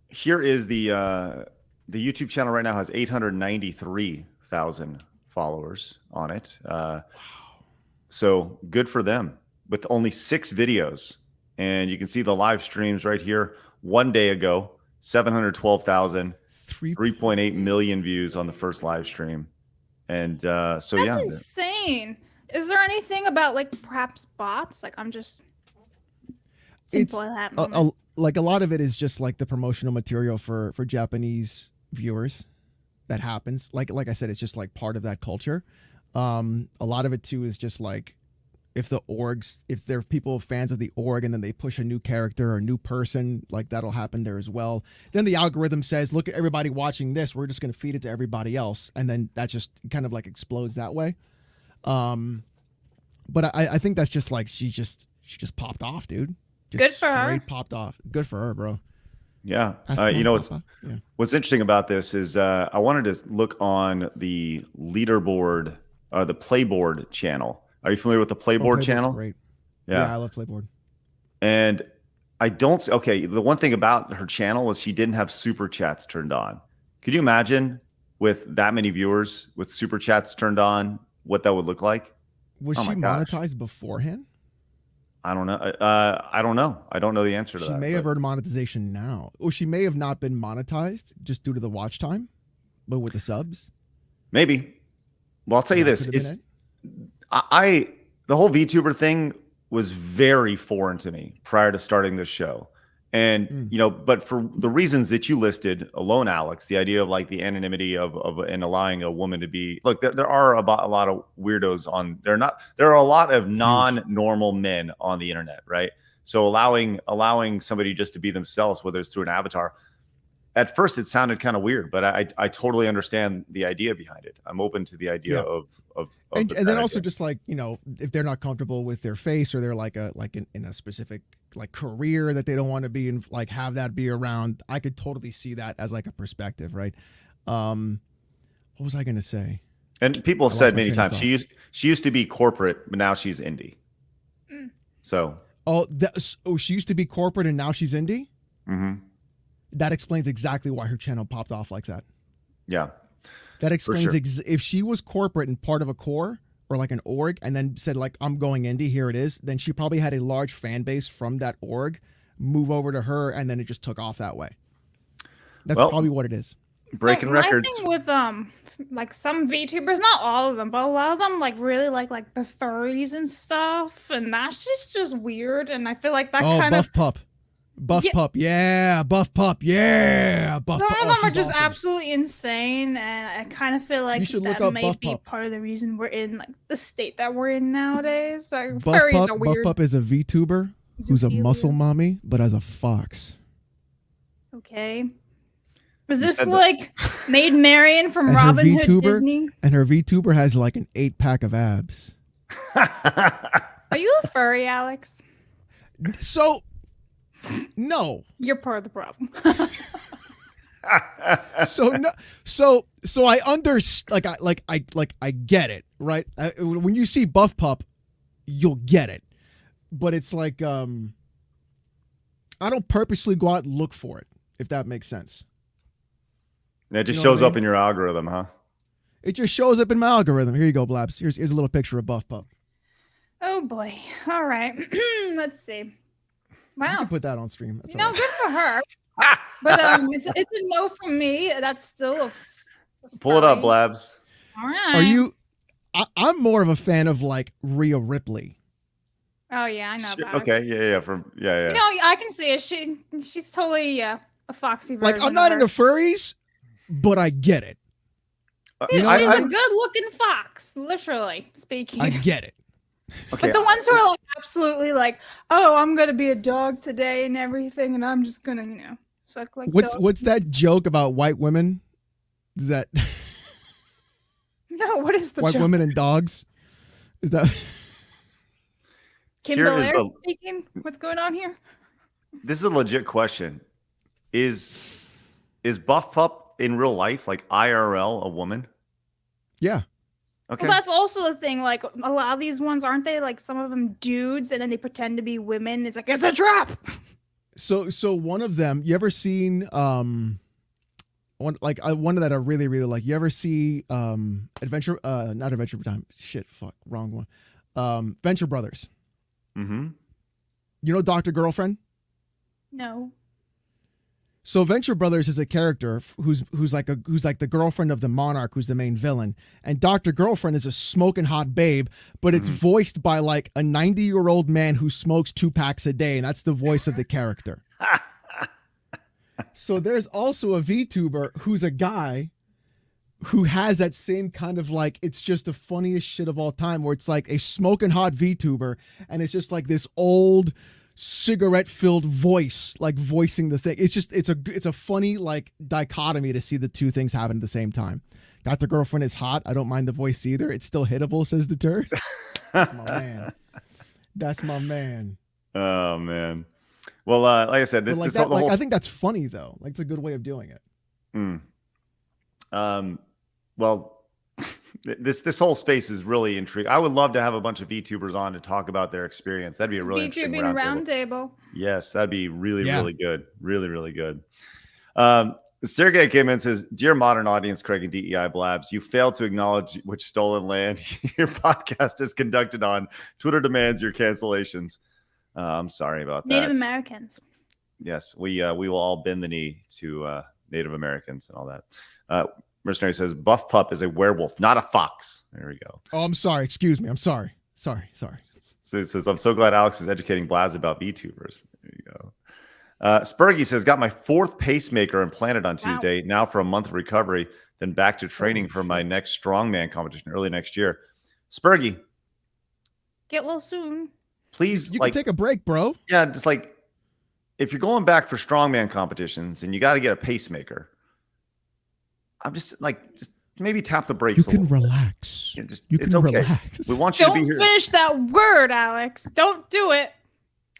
Here is the YouTube channel right now has 893,000 followers on it. So good for them with only 6 videos. And you can see the live streams right here. One day ago, 712,000, 3.8 million views on the first live stream. And that's insane. Is there anything about like perhaps bots? Like I'm just like a lot of it is just like the promotional material for Japanese viewers that happens. Like I said, it's just like part of that culture. A lot of it too is just like if there are people fans of the org and then they push a new character or a new person, like that'll happen there as well. Then the algorithm says, look at everybody watching this. We're just going to feed it to everybody else. And then that just kind of like explodes that way. But I think that's just like, she just popped off, dude. Just Good for her. Popped off. Good for her, bro. Yeah. Yeah. What's interesting about this is I wanted to look on the leaderboard, the Playboard channel. Are you familiar with the Playboard channel? Great. Yeah, I love Playboard. And I don't. Okay, the one thing about her channel was she didn't have super chats turned on. Could you imagine with that many viewers with super chats turned on, what that would look like? Was she monetized beforehand? I don't know. I don't know. I don't know the answer to that. She may have earned monetization now, or she may have not been monetized just due to the watch time, but with the subs. Maybe. Well, I'll tell you this: the whole VTuber thing was very foreign to me prior to starting this show. And, but for the reasons that you listed alone, Alex, the idea of like the anonymity of and allowing a woman to be, look, there are a lot of weirdos on, there are a lot of non-normal men on the internet, right? So allowing somebody just to be themselves, whether it's through an avatar, at first it sounded kind of weird, but I totally understand the idea behind it. I'm open to the idea of and then also just like, if they're not comfortable with their face, or they're like in a specific like career that they don't want to be in, like have that be around. I could totally see that as like a perspective, right? What was I going to say? And people have said many times she used to be corporate, but now she's indie. So she used to be corporate and now she's indie. Mm-hmm. That explains exactly why her channel popped off like that. Yeah. That explains if she was corporate and part of a core or like an org and then said like, I'm going indie, here it is, then she probably had a large fan base from that org move over to her, and then it just took off that way. That's probably what it is. Breaking records. My thing with like some VTubers, not all of them, but a lot of them like really like the furries and stuff, and that's just weird. And I feel like that kind Buff of Pup. Buff Pup, yeah. Buff Pup, yeah. Buff Some Pup. of them are just awesome. Absolutely insane, and I kind of feel like that may be Pup. part of the reason we're in like the state that we're in nowadays. Like Buff furries Pup, are weird. Buff Pup is a VTuber who's a muscle mommy, but as a fox. Okay. Was this like Maid Marian from Robin Hood Disney? And her VTuber has like an 8-pack of abs. Are you a furry, Alex? So, no. You're part of the problem. So I understand. I get it, right? When you see Buff Pup, you'll get it. But it's like I don't purposely go out and look for it, if that makes sense. It just shows up in your algorithm, huh? It just shows up in my algorithm. Here you go, Blabs. Here's a little picture of Buff Pup. Oh boy. All right. Let's see. Wow. You can put that on stream. That's good for her. But it's a no from me. That's still a pull it up, Blabs. All right. Are you? I'm more of a fan of like Rhea Ripley. Oh yeah, I know about her. Okay, yeah. No, I can see it. She's totally a foxy version. Like I'm not into furries, but I get it. Dude, she's a good-looking fox, literally speaking. I get it. Okay. But the ones who are like absolutely like, oh, I'm gonna be a dog today and everything, and I'm just gonna, suck like. What's that joke about white women? Is that no? What is the white joke? women and dogs? Is that Kimberly speaking? What's going on here? This is a legit question. Is Buff Pup in real life, like IRL, a woman? Yeah. Okay. Well, that's also the thing. Like a lot of these ones, aren't they? Like some of them dudes, and then they pretend to be women. It's like it's a trap. So one of them. You ever seen one that I really like? You ever see Adventure? Not Adventure Time. Shit. Fuck. Wrong one. Venture Brothers. Mm-hmm. You know Dr. Girlfriend? No. So Venture Brothers is a character who's like the girlfriend of the monarch, who's the main villain, and Dr. Girlfriend is a smoking hot babe, but it's voiced by like a 90-year-old man who smokes 2 packs a day, and that's the voice of the character. So there's also a VTuber who's a guy who has that same kind of like, it's just the funniest shit of all time, where it's like a smoking hot VTuber and it's just like this old cigarette filled voice, like voicing the thing. It's a funny like dichotomy to see the two things happen at the same time. Got the girlfriend is hot. I don't mind the voice either. It's still hittable, says the turd. That's my man. That's my man. Oh man. Well, like I said, I think that's funny though. Like, it's a good way of doing it. Well, this whole space is really intriguing. I would love to have a bunch of VTubers on to talk about their experience. That'd be a really interesting VTubing roundtable. Yes, that'd be really good. Really good. Sergey came in and says, "Dear modern audience, Craig and DEI Blabs, you failed to acknowledge which stolen land your podcast is conducted on. Twitter demands your cancellations." I'm sorry about that. Native Americans. Yes, we will all bend the knee to Native Americans and all that. Mercenary says, "Buff Pup is a werewolf, not a fox." There we go. Oh, I'm sorry. Excuse me. I'm sorry. Sorry. So it says, "I'm so glad Alex is educating Blabs about VTubers." There you go. Spurgy says, "Got my 4th pacemaker implanted on Tuesday. Now for a month of recovery, then back to training for my next strongman competition early next year." Spurgy, get well soon. Please, you can take a break, bro. Yeah, just like if you're going back for strongman competitions and you got to get a pacemaker, I'm just maybe tap the brakes. You can relax. It's okay. Relax. We want you to be here. Don't finish that word, Alex. Don't do it.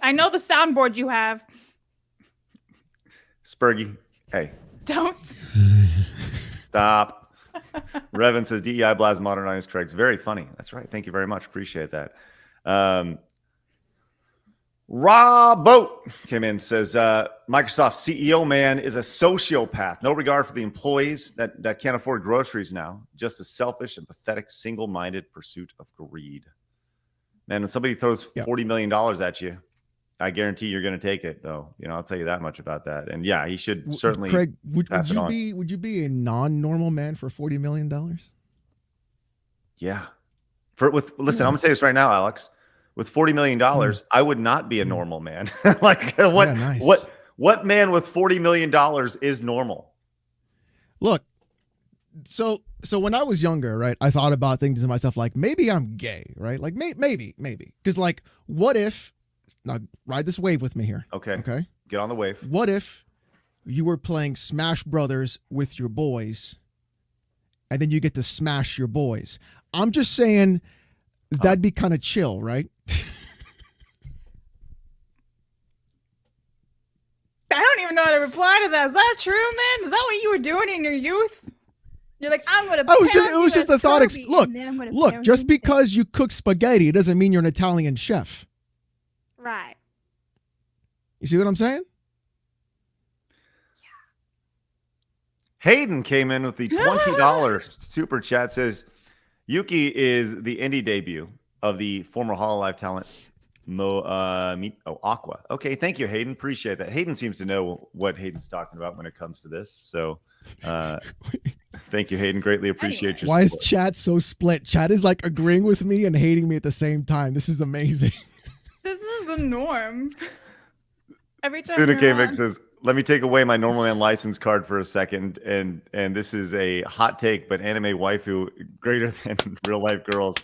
I know the soundboard you have. Spurgy, hey. Don't. Stop. Revan says, "DEI Blabs modernized Craig's very funny." That's right. Thank you very much. Appreciate that. Rob Boat came in, says, "Microsoft CEO man is a sociopath. No regard for the employees that can't afford groceries now. Just a selfish and pathetic, single-minded pursuit of greed." Man, when somebody throws $40 million at you, I guarantee you're going to take it, though. I'll tell you that much about that. And yeah, he should certainly. Craig, would you be a non-normal man for $40 million? Yeah. Listen, I'm going to say this right now, Alex. With $40 million, I would not be a normal man. What man with $40 million is normal? Look, so when I was younger, right, I thought about things to myself like, maybe I'm gay, right? Like maybe. Because like, what if, now ride this wave with me here. Okay. Get on the wave. What if you were playing Smash Brothers with your boys and then you get to smash your boys? I'm just saying that'd be kind of chill, right? I don't even know how to reply to that. Is that true, man? Is that what you were doing in your youth? You're like, I'm gonna. It was just a thought. Look. Just because you cook spaghetti doesn't mean you're an Italian chef. Right. You see what I'm saying? Hayden came in with the $20 super chat. Says, "Yuki is the indie debut of the former Hololive talent Aqua." Okay, thank you, Hayden. Appreciate that. Hayden seems to know what Hayden's talking about when it comes to this. So thank you, Hayden. Greatly appreciate your support. Why is chat so split? Chat is like agreeing with me and hating me at the same time. This is amazing. This is the norm. Every time. Student K-Mix says, "Let me take away my normal man license card for a second, and this is a hot take, but anime waifu greater than real life girls,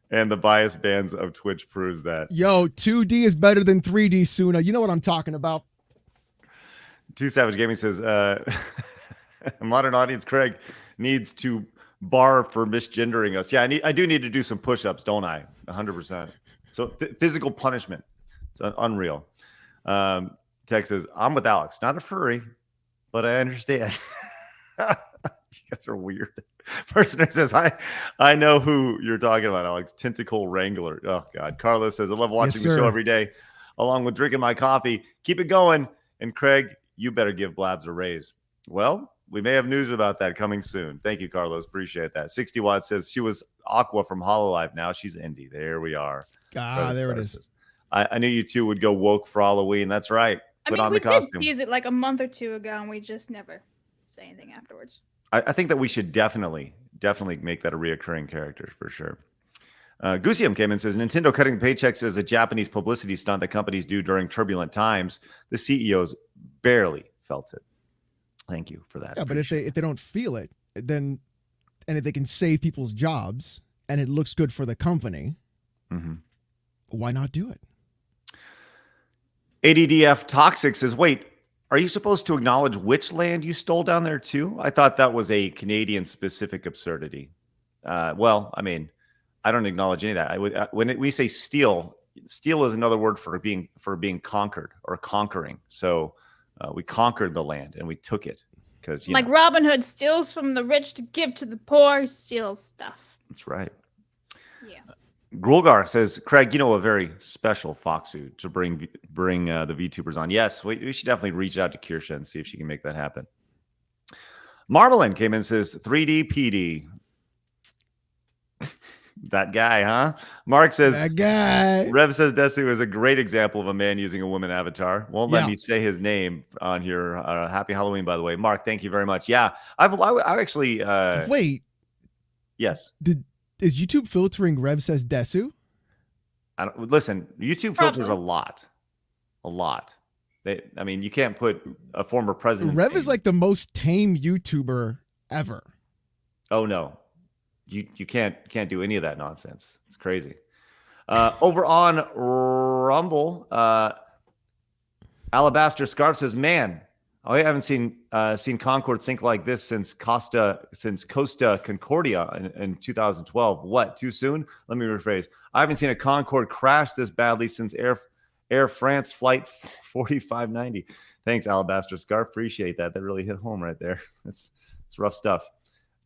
and the bias bands of Twitch proves that." Yo, 2D is better than 3D, Suna. You know what I'm talking about. Two Savage Gaming says, "Modern audience Craig needs to bar for misgendering us." Yeah, I do need to do some push-ups, don't I? 100%. So physical punishment. It's unreal. Tex says, "I'm with Alex, not a furry, but I understand." You guys are weird. Person says, I know who you're talking about, Alex. Tentacle Wrangler. Oh, God. Carlos says, "I love watching the show every day, along with drinking my coffee. Keep it going. And Craig, you better give Blabs a raise." Well, we may have news about that coming soon. Thank you, Carlos. Appreciate that. 60 Watts says, "She was Aqua from Hololive. Now she's indie." There we are. There it is. I knew you two would go woke for Halloween. That's right. Put on the costume. We did tease it like a month or two ago, and we just never say anything afterwards. I think that we should definitely make that a reoccurring character for sure. Gusium came in and says, "Nintendo cutting paychecks is a Japanese publicity stunt that companies do during turbulent times. The CEOs barely felt it." Thank you for that. Yeah, but if they don't feel it, then and if they can save people's jobs and it looks good for the company, why not do it? ADDF Toxic says, wait, are you supposed to acknowledge which land you stole down there too? I thought that was a Canadian specific absurdity. Well, I mean, I don't acknowledge any of that. I would, when we say steal is another word for being conquered or conquering. So we conquered the land and we took it because like Robin Hood steals from the rich to give to the poor. He steals stuff. That's right. Yeah. Grulgar says, Craig, you know, a very special fox suit to bring the VTubers on. Yes, we should definitely reach out to Kirsha and see if she can make that happen. Marmalin came in and says, 3D PD. That guy, huh? Mark says, that guy. Rev says Desu is a great example of a man using a woman avatar. Won't let me say his name on here. Happy Halloween, by the way. Mark, thank you very much. Yeah, I actually... Wait. Yes. Is YouTube filtering Rev says Desu? Listen, YouTube filters a lot. I mean, you can't put a former president. Rev is like the most tame YouTuber ever. Oh no, you can't do any of that nonsense. It's crazy. Over on Rumble, Alabaster Scarf says, "Man, I haven't seen Concord sink like this since Costa Concordia in 2012. What? Too soon? Let me rephrase. I haven't seen a Concorde crash this badly since Air France flight 4590. Thanks, Alabaster Scarf. Appreciate that. That really hit home right there. It's rough stuff.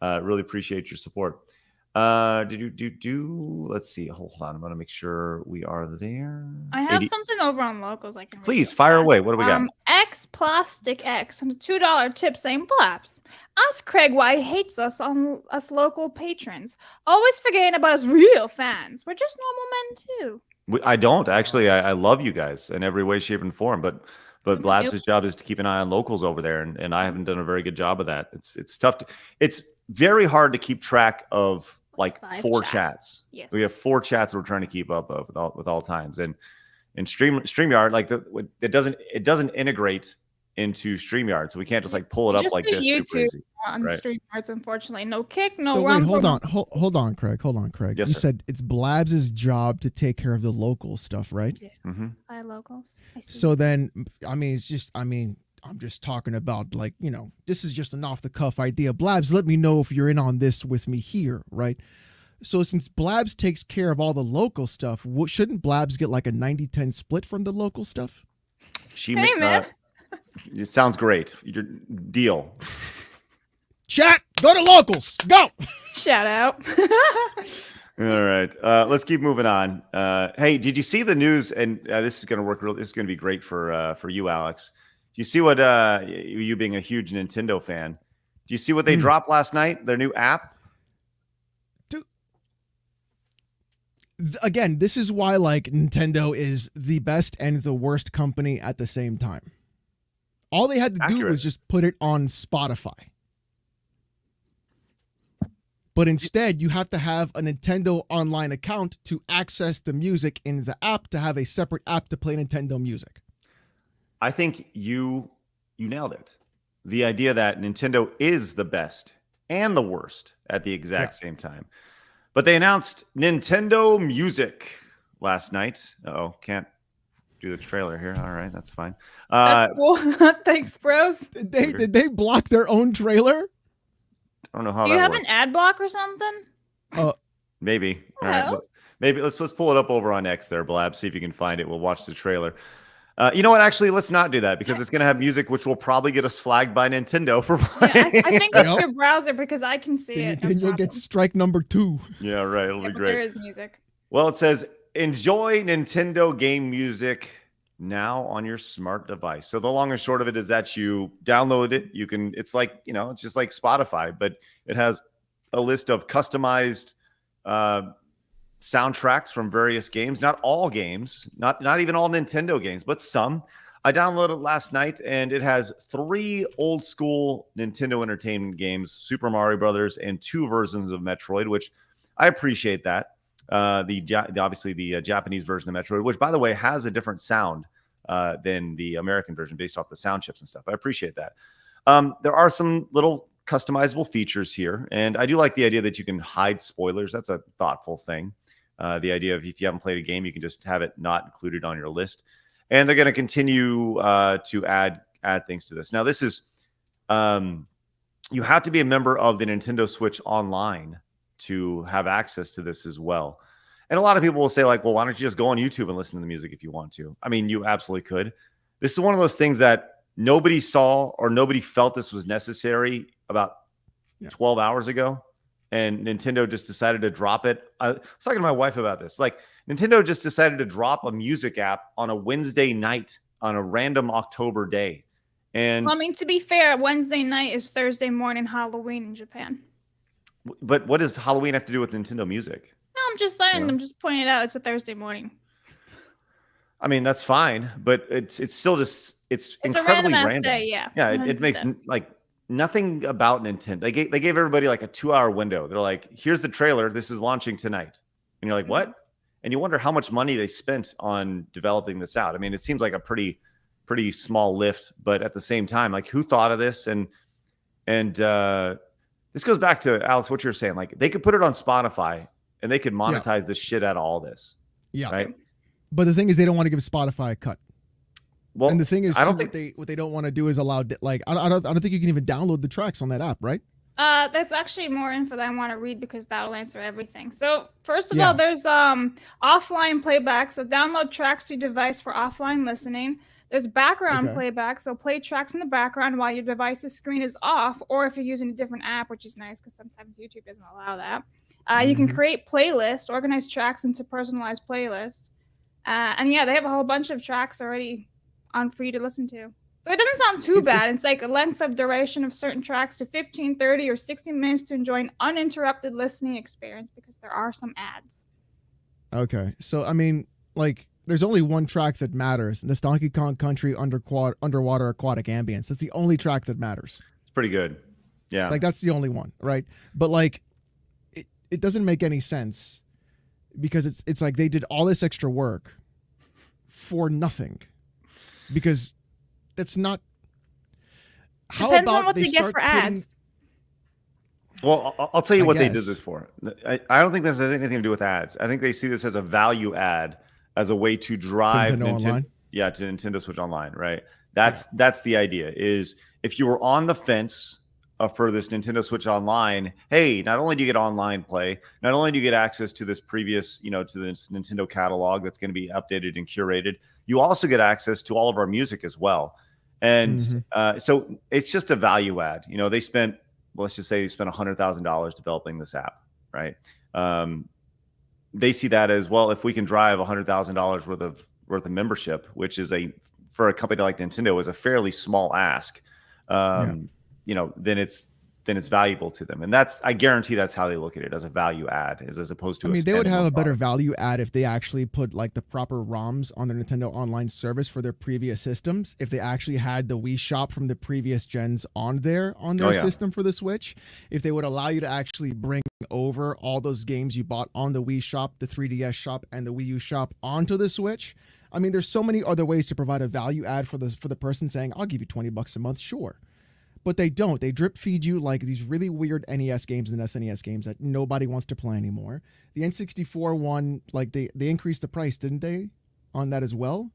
Really appreciate your support. Let's see. Hold on. I'm gonna make sure we are there. I have something over on locals. I can please fire away. What do we got? X Plastic X and a $2 tip saying, Blabs, ask Craig why he hates us on us local patrons. Always forgetting about us real fans. We're just normal men too. I don't actually. I love you guys in every way, shape, and form. But Blabs' job is to keep an eye on locals over there, and I haven't done a very good job of that. It's tough. It's very hard to keep track of like 4 chats. Yes. We have 4 chats we're trying to keep up with all times, and StreamYard, like it doesn't integrate into StreamYard, so we can't just like pull it up just like this. YouTube on right? StreamYards, unfortunately, no kick, no. So run. wait, hold on, Craig. Yes, you sir. said it's Blabs' job to take care of the local stuff, right? Yeah. Hi, locals. I see. So then, I mean, I'm just talking about, like, you know, this is just an off the cuff idea. Blabs, let me know if you're in on this with me here, right? So since Blabs takes care of all the local stuff, shouldn't Blabs get like a 90-10 split from the local stuff? Man. It sounds great. Your deal. Chat, go to locals. Go. Shout out. All right. Let's keep moving on. Hey, did you see the news? And this is going to work. This is going to be great for you, Alex. Do you see what you being a huge Nintendo fan? Do you see what they dropped last night? Their new app. Dude. Again, this is why like Nintendo is the best and the worst company at the same time. All they had to do was just put it on Spotify. But instead, you have to have a Nintendo online account to access the music in the app, to have a separate app to play Nintendo music. I think you nailed it. The idea that Nintendo is the best and the worst at the exact same time. But they announced Nintendo Music last night. Uh-oh, can't do the trailer here. All right, that's fine. That's cool. Thanks, bros. Did they block their own trailer? I don't know how. Do you have an ad block or something? Maybe. All right. Well, maybe let's pull it up over on X there, Blab. See if you can find it. We'll watch the trailer. You know what? Actually, let's not do that because it's going to have music, which will probably get us flagged by Nintendo for playing. Yeah, I think it's your browser because I can see it. Then you'll get strike number 2. Yeah, right. It'll be great. There is music. Well, it says enjoy Nintendo game music now on your smart device. So the long and short of it is that you download it. You can. It's like, you know, it's just like Spotify, but it has a list of customized soundtracks from various games. Not all games, not even all Nintendo games, but some. I downloaded it last night, and it has 3 old school Nintendo Entertainment games, Super Mario Brothers, and 2 versions of Metroid, which I appreciate that. Obviously the Japanese version of Metroid, which by the way has a different sound than the American version based off the sound chips and stuff. I appreciate that. There are some little customizable features here, and I do like the idea that you can hide spoilers. That's a thoughtful thing. The idea of if you haven't played a game, you can just have it not included on your list. And they're going to continue to add things to this. Now, this is you have to be a member of the Nintendo Switch Online to have access to this as well. And a lot of people will say, like, well, why don't you just go on YouTube and listen to the music if you want to? I mean, you absolutely could. This is one of those things that nobody saw or nobody felt this was necessary about 12 hours ago. And Nintendo just decided to drop it. I was talking to my wife about this. Like, Nintendo just decided to drop a music app on a Wednesday night on a random October day. And Well, I mean, to be fair, Wednesday night is Thursday morning Halloween in Japan. but what does Halloween have to do with Nintendo music? No, I'm just saying. Yeah. I'm just pointing it out. It's a Thursday morning. I mean, that's fine, but it's still just it's a incredibly random-ass random. day, yeah. Yeah, it makes 100%. like nothing about Nintendo. They gave everybody like a 2-hour window. They're like, here's the trailer. This is launching tonight. And you're like, what? And you wonder how much money they spent on developing this out. I mean, it seems like a pretty small lift, but at the same time, like, who thought of this? And this goes back to Alex, what you're saying. Like, they could put it on Spotify and they could monetize the shit out of all this. Yeah. Right. But the thing is, they don't want to give Spotify a cut. Well, and the thing is, I don't too, think what they don't want to do is allow, like, I don't think you can even download the tracks on that app, right? There's actually more info that I want to read because that'll answer everything. So first of all, there's offline playback. So download tracks to your device for offline listening. There's background playback. So play tracks in the background while your device's screen is off, or if you're using a different app, which is nice because sometimes YouTube doesn't allow that. You can create playlists, organize tracks into personalized playlists. And yeah, they have a whole bunch of tracks already on free to listen to. So it doesn't sound too bad. It's like a length of duration of certain tracks to 15, 30, or 60 minutes to enjoy an uninterrupted listening experience because there are some ads. Okay. So, I mean, like, there's only one track that matters, and that's Donkey Kong Country Underwater Aquatic Ambience. That's the only track that matters. it's pretty good. Yeah. Like, that's the only one, right? But, like, it doesn't make any sense because it's like they did all this extra work for nothing because that's not how Depends about on what they get start for putting- ads. Well, I'll tell you I what they did guess. this for. I don't think this has anything to do with ads. I think they see this as a value add, as a way to drive Nintendo Online? to Nintendo Switch Online, right? That's the idea. Is if you were on the fence for this Nintendo Switch Online, hey, not only do you get online play, not only do you get access to this previous, to this Nintendo catalog that's going to be updated and curated, you also get access to all of our music as well. And so it's just a value add. They spent, let's just say they spent $100,000 developing this app, right? They see that as, well, if we can drive $100,000 worth of membership, which is for a company like Nintendo is a fairly small ask, then it's valuable to them. And I guarantee that's how they look at it, as a value add, as opposed to I mean, they would have a better product. value add if they actually put like the proper ROMs on their Nintendo Online service for their previous systems. If they actually had the Wii Shop from the previous gens on their system for the Switch, if they would allow you to actually bring over all those games you bought on the Wii Shop, the 3DS Shop, and the Wii U Shop onto the Switch. I mean, there's so many other ways to provide a value add for the person saying, "I'll give you $20 a month," sure. But they don't. They drip feed you like these really weird NES games and SNES games that nobody wants to play anymore. The N64 one, like they increased the price, didn't they, on that as well?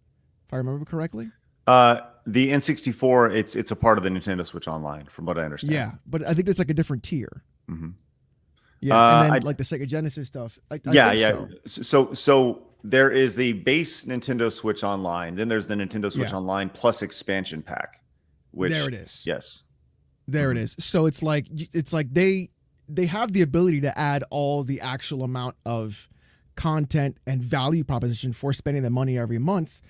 If I remember correctly. The N64, it's a part of the Nintendo Switch Online, from what I understand. Yeah, but I think it's like a different tier. Mm-hmm. Yeah, and then like the Sega Genesis stuff. I think so. So there is the base Nintendo Switch Online. Then there's the Nintendo Switch Online plus expansion pack. Which, there it is. Yes. There it is. So it's like they have the ability to add all the actual amount of content and value proposition for spending the money every month,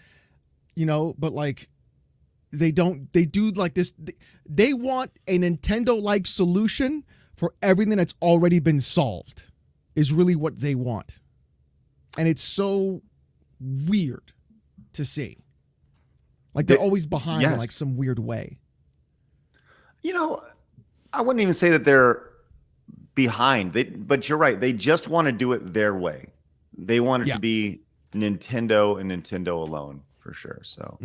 but like they do like this. They want a Nintendo-like solution for everything that's already been solved is really what they want. And it's so weird to see. Like they're always behind in like some weird way. I wouldn't even say that they're behind. But you're right. They just want to do it their way. They want it to be Nintendo and Nintendo alone, for sure. So,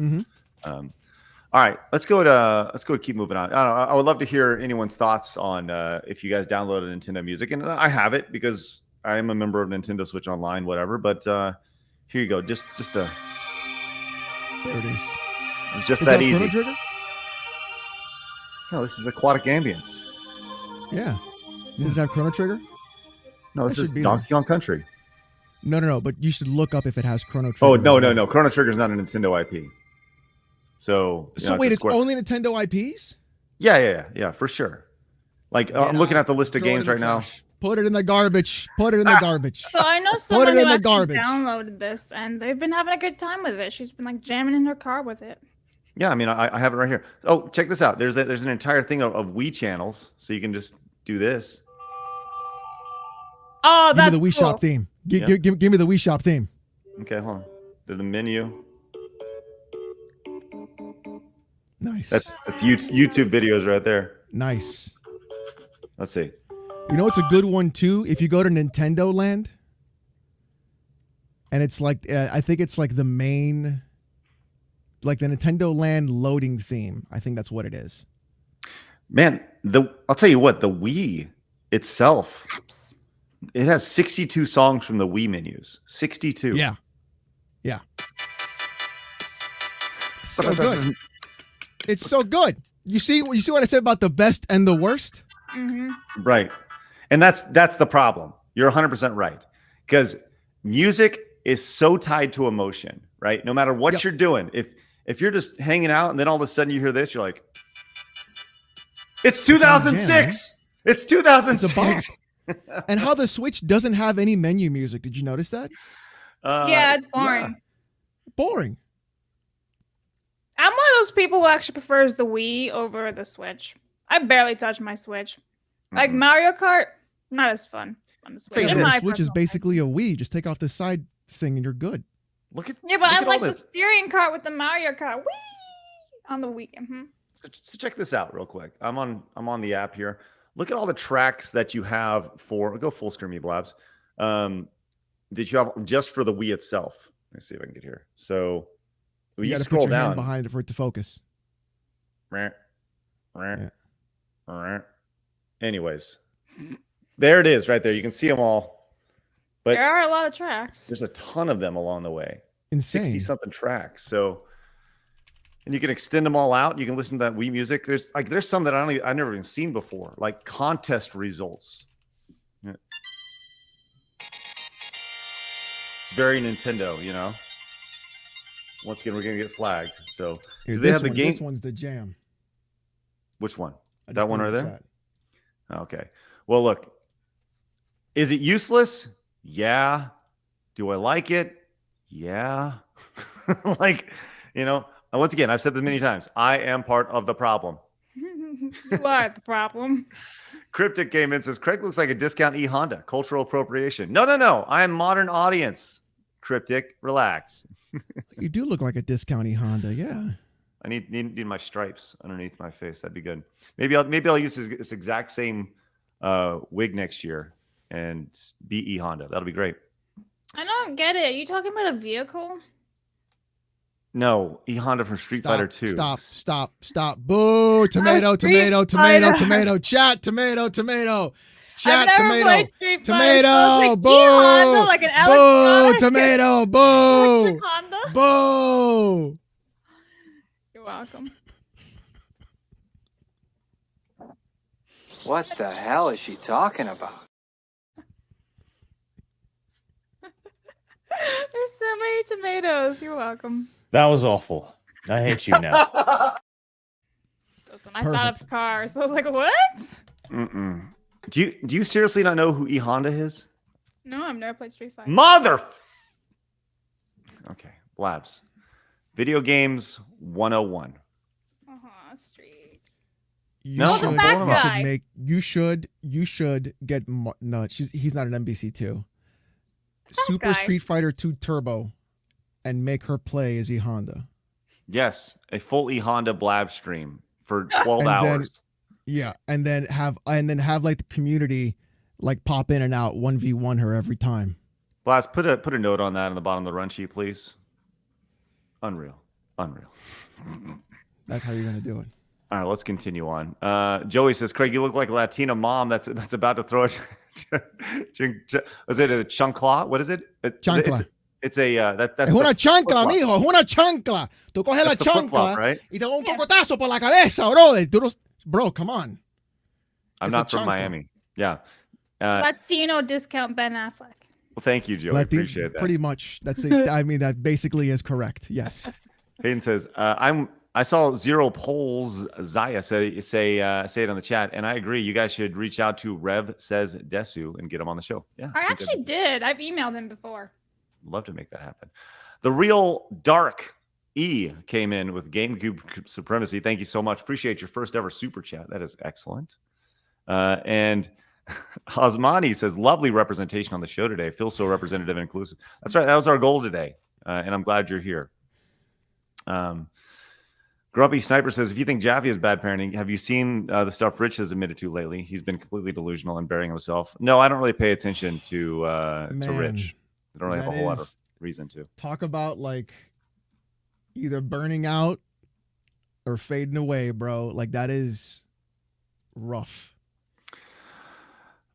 All right, let's go to keep moving on. I would love to hear anyone's thoughts on if you guys downloaded Nintendo Music, and I have it because I am a member of Nintendo Switch Online, whatever. But here you go, just a. There it is. It's just Is that a easy. Chrono Trigger? No, this is Aquatic Ambience. Yeah. Does it have Chrono Trigger? No, this That is should be Donkey Kong Country. No. But you should look up if it has Chrono Trigger. Oh no. Chrono Trigger is not a Nintendo IP. So wait, it's only Nintendo IPs? Yeah, for sure. Like I'm looking at the list of games right now. Put it in the garbage. Put it in the garbage. So I know someone it who in the actually garbage. downloaded this, and they've been having a good time with it. She's been like jamming in her car with it. Yeah, I mean, I have it right here. Oh, check this out. There's an entire thing of Wii channels, so you can just do this. Oh, that's Give me the Wii cool. Shop theme. Give me the Wii Shop theme. Okay, hold on. To the menu. Nice. That's YouTube videos right there. Nice. Let's see. You know, it's a good one too. If you go to Nintendo Land, and it's like I think it's like the main, like the Nintendo Land loading theme. I think that's what it is. Man, I'll tell you what, the Wii itself, it has 62 songs from the Wii menus. 62. Yeah. So good. It's so good. You see what I said about the best and the worst? Mm-hmm. Right. And that's the problem. You're 100% right. Because music is so tied to emotion, right? No matter what you're doing. If you're just hanging out and then all of a sudden you hear this, you're like, it's 2006. It's 2006. And how the Switch doesn't have any menu music. Did you notice that? Yeah, it's boring. Yeah. Boring. I'm one of those people who actually prefers the Wii over the Switch. I barely touch my Switch. Like Mario Kart, not as fun on the Switch. Yeah, In but my the Switch is personal basically a Wii. Just take off the side thing and you're good. Look at opinion. Yeah, but I like the steering cart with the Mario Kart. Wii on the Wii. Mm-hmm. So check this out real quick. I'm on the app here. Look at all the tracks that you have for go full screen me Blabs. That you have just for the Wii itself. Let me see if I can get here. So You got to scroll put your hand down behind it for it to focus. Anyways, there it is right there. You can see them all. But There are a lot of tracks. there's a ton of them along the way. Insane. 60 something tracks. So and you can extend them all out. You can listen to that Wii music. There's some that I've never even seen before, like contest results. Yeah. It's very Nintendo, you know. Once again, we're gonna get flagged. So Here, do they have the game? This one's the jam. Which one? I just That one put it right in the there? chat. Okay. Well, look. Is it useless? Yeah. Do I like it? Yeah. Like, you know, once again, I've said this many times. I am part of the problem. You are the problem. Cryptic came in and says, Craig looks like a discount E-Honda. Cultural appropriation. No. I am modern audience. Cryptic, relax. You do look like a discounty Honda, yeah. I need my stripes underneath my face. That'd be good. Maybe I'll use this exact same wig next year and be E-Honda. That'll be great. I don't get it. Are you talking about a vehicle? No, E-Honda from Street Fighter 2. Stop. Boo. Tomato. Chat, tomato. Chat, I've never tomato. played Street Fighter, so Tomato. I was like, Boo. E-Honda, like an Boo. electronic- Tomato. Boo. Electric Honda? Boo. You're welcome. What the hell is she talking about? There's so many tomatoes. You're welcome. That was awful. I hate you now. Listen, I thought of cars. So I was like, what? Mm-mm. Do you seriously not know who E-Honda is? No, I've never played Street Fighter. Mother. Okay, Blabs. Video games 101. Street. You the fat guy. You should get no. He's not an NBC2. Super guy. Street Fighter 2 Turbo, and make her play as E-Honda. Yes, a full E-Honda Blab stream for 12 And hours. And then have like the community like pop in and out 1v1 her every time. Blabs, put a note on that on the bottom of the run sheet, please. Unreal. That's how you're gonna do it. All right, let's continue on. Joey says, Craig, you look like a Latina mom that's about to throw it. Was it a chancla? What is it? Chancla. It's a that's Es una chancla, flip-flop. mijo. Es una chancla. Tú coges la That's the flip-flop, chancla right? y te da un cocotazo por la cabeza, bro. Bro, come on. I'm It's not a from chancla. Miami. Yeah. Latino discount Ben Affleck. Well, thank you, Joey. Appreciate that. Pretty much. That's it. I mean, that basically is correct. Yes. Hayden says, I saw Zero Polls Zaya say it on the chat, and I agree. You guys should reach out to Rev Says Desu and get him on the show. Yeah, I actually did. I've emailed him before. love to make that happen. The Real Dark E came in with GameCube Supremacy. Thank you so much. Appreciate your first ever super chat. That is excellent. And Osmani says, lovely representation on the show today. Feels so representative and inclusive. That's right. That was our goal today. And I'm glad you're here. Grumpy Sniper says, if you think Jaffe is bad parenting, have you seen the stuff Rich has admitted to lately? He's been completely delusional and burying himself. No, I don't really pay attention to Rich. I don't really have a whole lot of reason to. Talk about like either burning out or fading away, bro. Like that is rough.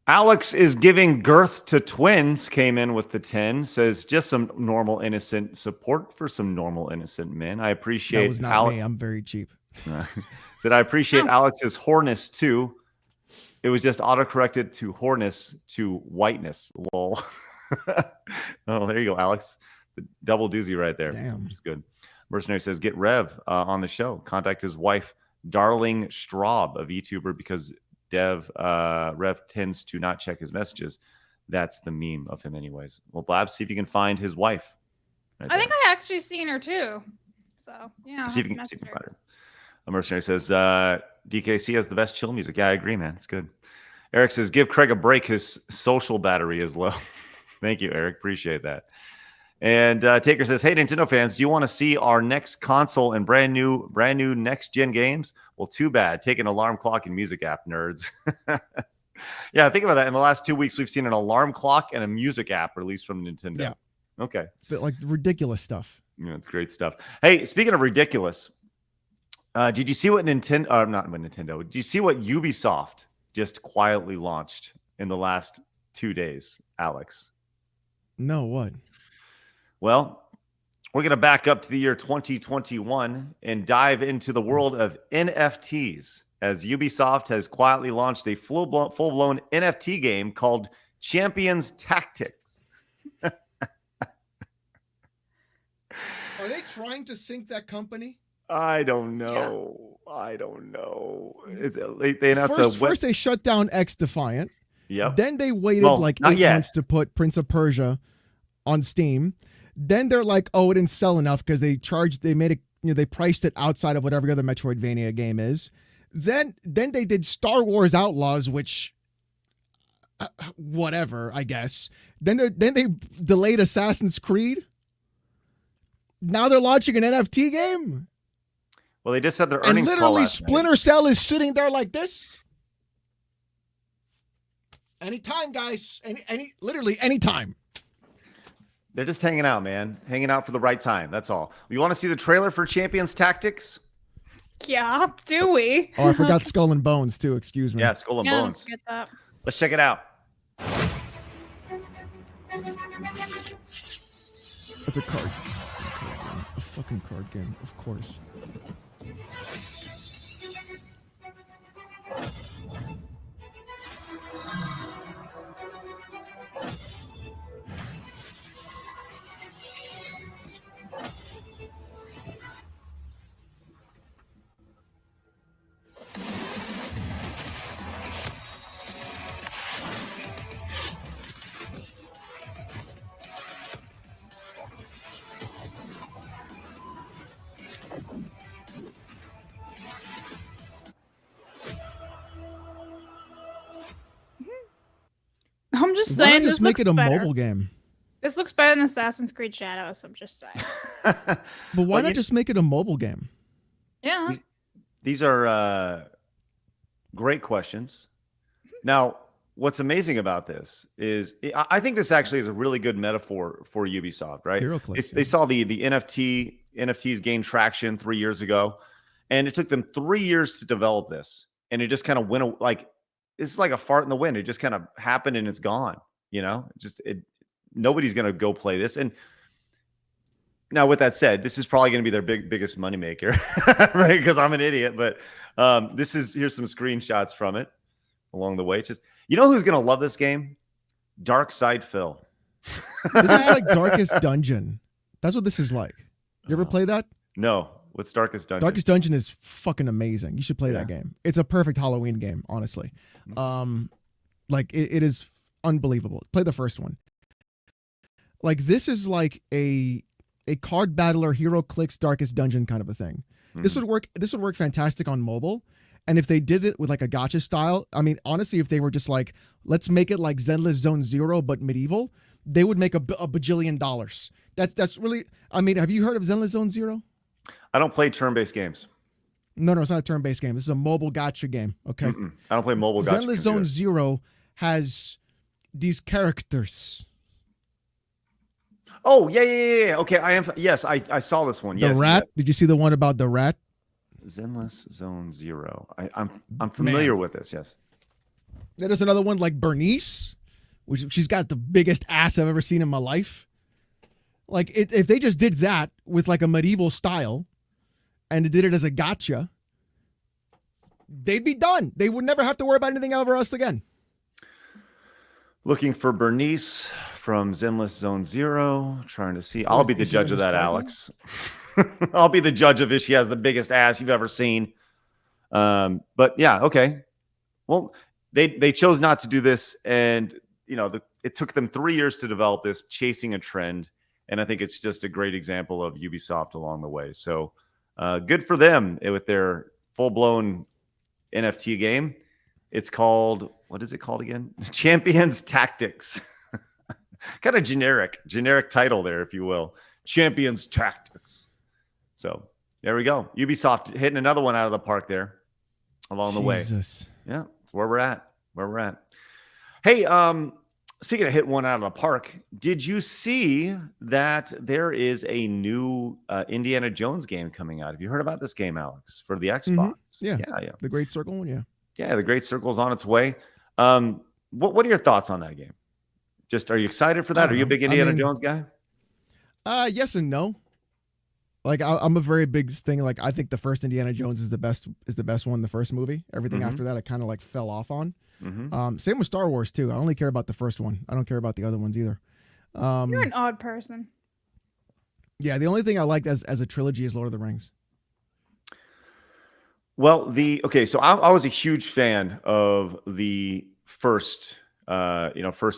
Alex is giving girth to twins, came in with the 10, says just some normal, innocent support for some normal, innocent men. I appreciate That was not me. I'm very cheap. Said, I appreciate Alex's whoreness too. It was just autocorrected to whoreness to whiteness. Lol. Oh, there you go, Alex. The double doozy right there. Damn. Which is good. Mercenary says, get Rev on the show. Contact his wife, Darling Straub, a VTuber, because Rev tends to not check his messages. That's the meme of him anyways. Well, Blabs, see if you can find his wife. I think I actually seen her too. So, yeah. See if you can find her. A Mercenary says, DKC has the best chill music. Yeah, I agree, man. It's good. Eric says, give Craig a break. His social battery is low. Thank you, Eric. Appreciate that. And Taker says, hey, Nintendo fans, do you want to see our next console and brand new next-gen games? Well, too bad. Take an alarm clock and music app, nerds. Yeah, think about that. In the last 2 weeks, we've seen an alarm clock and a music app released from Nintendo. Yeah. Okay. But like ridiculous stuff. Yeah, it's great stuff. Hey, speaking of ridiculous, did you see what Nintendo? Did you see what Ubisoft just quietly launched in the last 2 days, Alex? No, what? Well, we're going to back up to the year 2021 and dive into the world of NFTs, as Ubisoft has quietly launched a full-blown NFT game called Champions Tactics. Are they trying to sink that company? I don't know. Yeah. I don't know. They announced first they shut down X Defiant. Yep. Then they waited like 8 months to put Prince of Persia on Steam. Then they're like, oh, it didn't sell enough because they made it, they priced it outside of whatever the other Metroidvania game is. Then they did Star Wars Outlaws, which, whatever, I guess. Then they delayed Assassin's Creed. Now they're launching an NFT game. Well, they just had their earnings and call literally last Splinter night. Cell is sitting there like this. Anytime, guys. Literally anytime. They're just hanging out, man. Hanging out for the right time. That's all. You want to see the trailer for Champions Tactics? Yeah, do we? Oh, I forgot Skull and Bones too. Excuse me. Yeah, Skull and Bones. Forget that. Let's check it out. It's a card game. A fucking card game, of course. I'm just Why not saying just this make looks it a better. mobile game? This looks better than Assassin's Creed Shadows, I'm just saying. But why not just make it a mobile game? Yeah. These are great questions. Now, what's amazing about this is I think this actually is a really good metaphor for Ubisoft, right? They saw the NFTs gain traction 3 years ago, And it took them 3 years to develop this. And it just kind of went like, it's like a fart in the wind. It just kind of happened and it's gone. Nobody's going to go play this. And now with that said, this is probably going to be their biggest moneymaker, right? Because I'm an idiot, but here's some screenshots from it along the way. It's just, who's going to love this game? Dark Side Phil. This is like Darkest Dungeon. That's what this is like. You ever play that? No. What's Darkest Dungeon? Darkest Dungeon is fucking amazing. You should play that game. It's a perfect Halloween game, honestly. It is unbelievable. Play the first one. Like, this is like a card battler, hero clicks, Darkest Dungeon kind of a thing. This would work fantastic on mobile. And if they did it with like a gacha style, I mean, honestly, if they were just like, let's make it like Zenless Zone Zero but medieval, they would make a bajillion dollars. That's really, I mean, have you heard of Zenless Zone Zero? I don't play turn-based games. No, it's not a turn-based game. This is a mobile gacha game. Okay. I don't play mobile gacha. Zenless Zone Zero has these characters. Oh, yeah. Okay, I saw this one. The rat. Did you see the one about the rat? Zenless Zone Zero. I'm familiar with this. Yes. There's another one like Bernice, which she's got the biggest ass I've ever seen in my life. Like, if they just did that with like a medieval style, and they did it as a gacha, they'd be done. They would never have to worry about anything else again. Looking for Bernice from Zenless Zone Zero. Trying to see. I'll be the judge of that, Alex. I'll be the judge of if she has the biggest ass you've ever seen. But yeah, okay. Well, they chose not to do this, and it took them 3 years to develop this, chasing a trend, and I think it's just a great example of Ubisoft along the way. So good for them with their full-blown NFT game. It's called, what is it called again? Champions Tactics. Kind of generic title there, if you will. Champions Tactics. So there we go. Ubisoft hitting another one out of the park there along the way. Yeah, that's where we're at. Hey, speaking of hitting one out of the park, did you see that there is a new Indiana Jones game coming out? Have you heard about this game, Alex, for the Xbox? Yeah. The Great Circle one, yeah. Yeah, the Great Circle's on its way. What are your thoughts on that game? Just, are you excited for that? Are you a big Indiana Jones guy? Yes and no. Like, I'm a very big thing. Like, I think the first Indiana Jones is the best one, the first movie. Everything after that, I kind of like fell off on. Same with Star Wars too. I only care about the first one. I don't care about the other ones either. You're an odd person. Yeah, the only thing I liked as a trilogy is Lord of the Rings. Well, so I was a huge fan of the first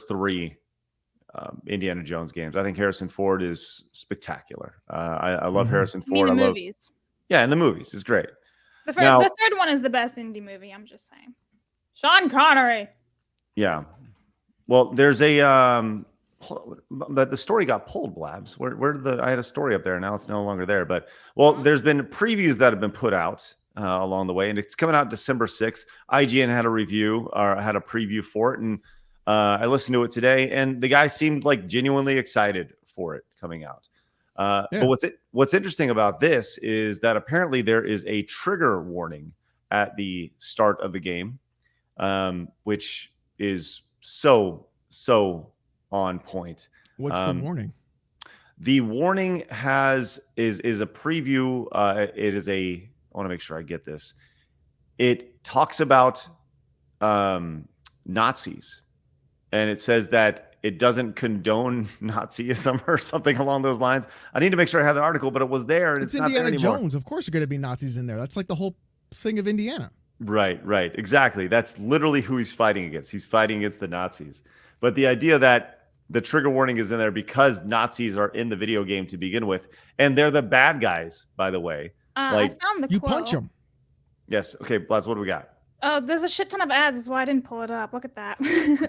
three Indiana Jones games. I think Harrison Ford is spectacular. I love Harrison Ford. In the movies. Yeah, in the movies, it's great. The third one is the best indie movie. I'm just saying. Sean Connery. Yeah. Well, there's but the story got pulled, Blabs. I had a story up there. Now it's no longer there. But there's been previews that have been put out along the way, and it's coming out December 6th. IGN had a preview for it, and I listened to it today, and the guy seemed like genuinely excited for it coming out. But what's interesting about this is that apparently there is a trigger warning at the start of the game, which is so on point. What's the warning? The warning is a preview. I want to make sure I get this. It talks about Nazis, and it says that it doesn't condone Nazism or something along those lines. I need to make sure I have the article, but it was there, and it's not Indiana there anymore. Jones. Of course, are going to be Nazis in there. That's like the whole thing of Indiana. Right, exactly. That's literally who he's fighting against. He's fighting against the Nazis. But the idea that the trigger warning is in there because Nazis are in the video game to begin with, and they're the bad guys, by the way. I found the you quote. punch them. Yes. Okay, Blaz, what do we got? Oh, there's a shit ton of ads. That's why I didn't pull it up. Look at that.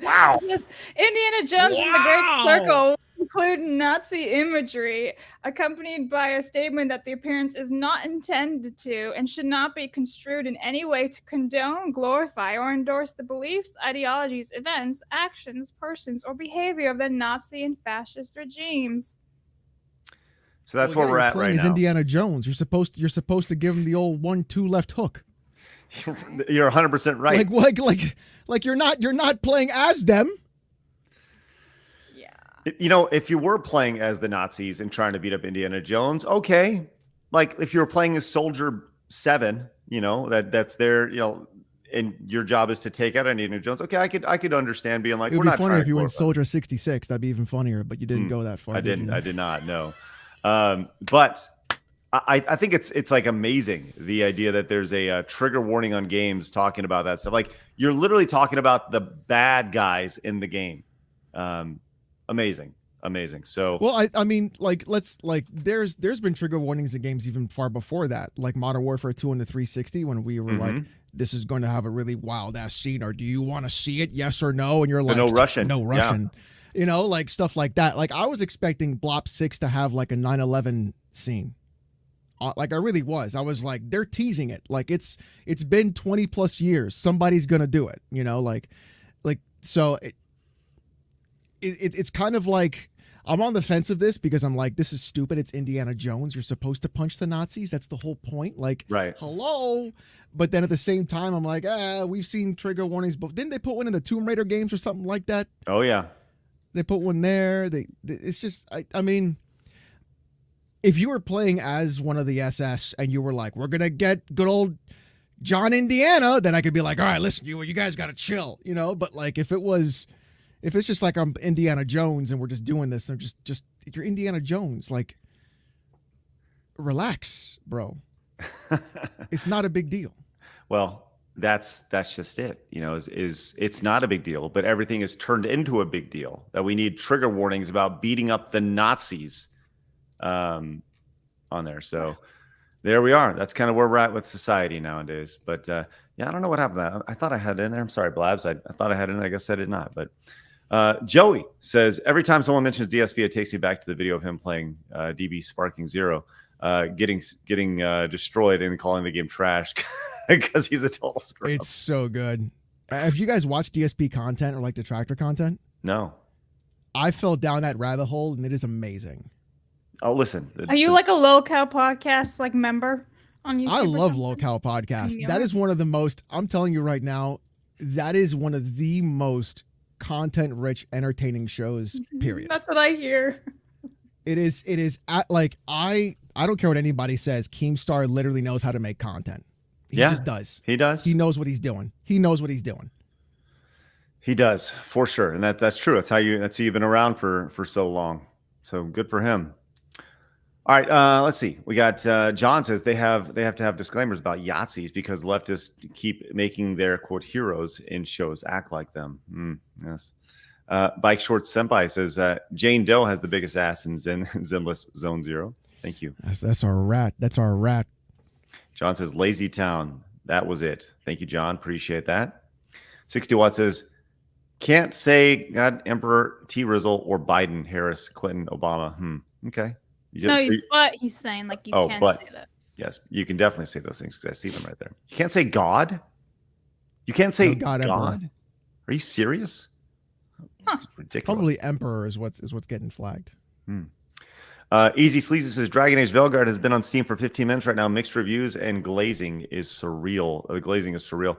Wow. Indiana Jones and the Great Circle include Nazi imagery, accompanied by a statement that the appearance is not intended to and should not be construed in any way to condone, glorify, or endorse the beliefs, ideologies, events, actions, persons, or behavior of the Nazi and fascist regimes. So that's Well, where we're you're at playing right as now. Indiana Jones. You're supposed to give him the old 1-2 left hook. You're 100% right. Like you're not playing as them. You know, if you were playing as the Nazis and trying to beat up Indiana Jones, okay. Like if you were playing as Soldier 7, you know, that's their, you know, and your job is to take out Indiana Jones. Okay, I could understand being like, It would we're be not funnier trying if to you went glorify Soldier 66. That'd be even funnier, but you didn't go that far. I did not know. But I think it's like amazing, the idea that there's a trigger warning on games talking about that stuff. Like you're literally talking about the bad guys in the game. Amazing. So well, I mean, there's been trigger warnings in games even far before that, like Modern Warfare 2 and the 360, when we were like, this is going to have a really wild ass scene, or do you want to see it? Yes or no? And you're like, no Russian. Yeah. You know, like stuff like that. Like I was expecting Blop 6 to have like a 9/11 scene. Like I really was. I was like, they're teasing it. Like it's been 20 plus years. Somebody's going to do it, you know, so it's kind of like, I'm on the fence of this because I'm like, this is stupid. It's Indiana Jones. You're supposed to punch the Nazis. That's the whole point. Like, hello. But then at the same time, I'm like, we've seen trigger warnings, but didn't they put one in the Tomb Raider games or something like that? Oh yeah. They put one there. It's just, I mean, if you were playing as one of the SS and you were like, we're going to get good old John Indiana, then I could be like, all right, listen, you guys got to chill, you know? But like, if it's just like I'm Indiana Jones and we're just doing this, they're just you're Indiana Jones. Like, relax, bro. It's not a big deal. Well, that's just it. You know, is it's not a big deal, but everything is turned into a big deal. That we need trigger warnings about beating up the Nazis on there. So there we are. That's kind of where we're at with society nowadays. But yeah, I don't know what happened. I thought I had it in there. I'm sorry, Blabs. I thought I had it in there. I guess I did not. But Joey says, every time someone mentions DSP, it takes me back to the video of him playing DB Sparking Zero, getting destroyed and calling the game trash because he's a total scrub. It's so good. Have you guys watched DSP content or like detractor content? No. I fell down that rabbit hole and it is amazing. Oh, listen. Are you like a Locale podcast like member on YouTube? I love Locale podcasts. That is one of the most, I'm telling you right now, that is one of the most content-rich, entertaining shows, period. That's what I hear. It is like, I don't care what anybody says. Keemstar literally knows how to make content. He just does. He does. He knows what he's doing. He knows what he's doing. He does, for sure. And that's true. That's how you've been around for so long. So good for him. All right, let's see. We got John says they have to have disclaimers about Yahtzees because leftists keep making their quote heroes in shows act like them. Yes. Bike Short Senpai says Jane Doe has the biggest ass in Zenless Zone Zero. Thank you. That's our rat. That's our rat. John says Lazy Town. That was it. Thank you, John. Appreciate that. 60 Watt says can't say God, Emperor T. Rizzle or Biden, Harris, Clinton, Obama. Okay. But he's saying like you can say that. Yes, you can definitely say those things because I see them right there. You can't say God. You can't say God. Are you serious? Huh. Ridiculous. Probably Emperor is what's getting flagged. Easy Sleazy says Dragon Age Veilguard has been on Steam for 15 minutes right now. Mixed reviews and glazing is surreal. The glazing is surreal.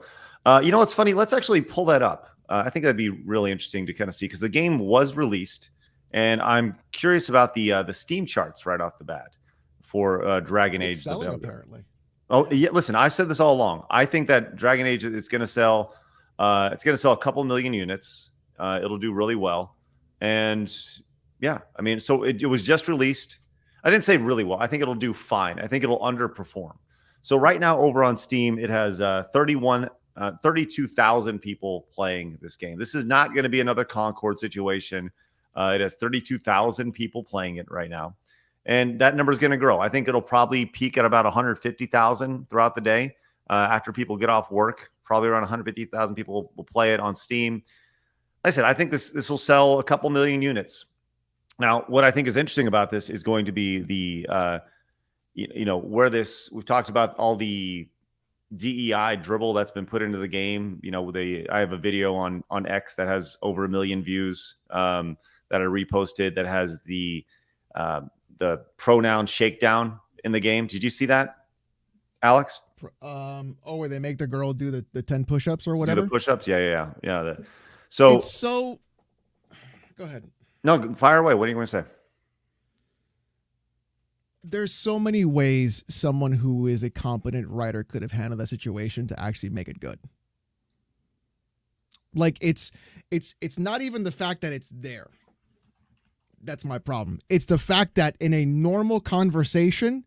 You know what's funny? Let's actually pull that up. I think that'd be really interesting to kind of see because the game was released. And I'm curious about the Steam charts right off the bat for Dragon Age. Selling, apparently. Oh yeah, listen, I've said this all along. I think that Dragon Age is going to sell. It's going to sell a couple million units. It'll do really well, and yeah, I mean, so it was just released. I didn't say really well. I think it'll do fine. I think it'll underperform. So right now, over on Steam, it has 32,000 people playing this game. This is not going to be another Concord situation. It has 32,000 people playing it right now. And that number is going to grow. I think it'll probably peak at about 150,000 throughout the day. After people get off work, probably around 150,000 people will play it on Steam. Like I said, I think this will sell a couple million units. Now, what I think is interesting about this is going to be the, where we've talked about all the DEI dribble that's been put into the game. You know, I have a video on X that has over 1 million views. That I reposted that has the the pronoun shakedown in the game. Did you see that, Alex? Where they make the girl do the 10 push-ups or whatever. Do the push-ups? Yeah. So it's so. Go ahead. No, fire away. What are you going to say? There's so many ways someone who is a competent writer could have handled that situation to actually make it good. Like it's not even the fact that it's there. That's my problem. It's the fact that in a normal conversation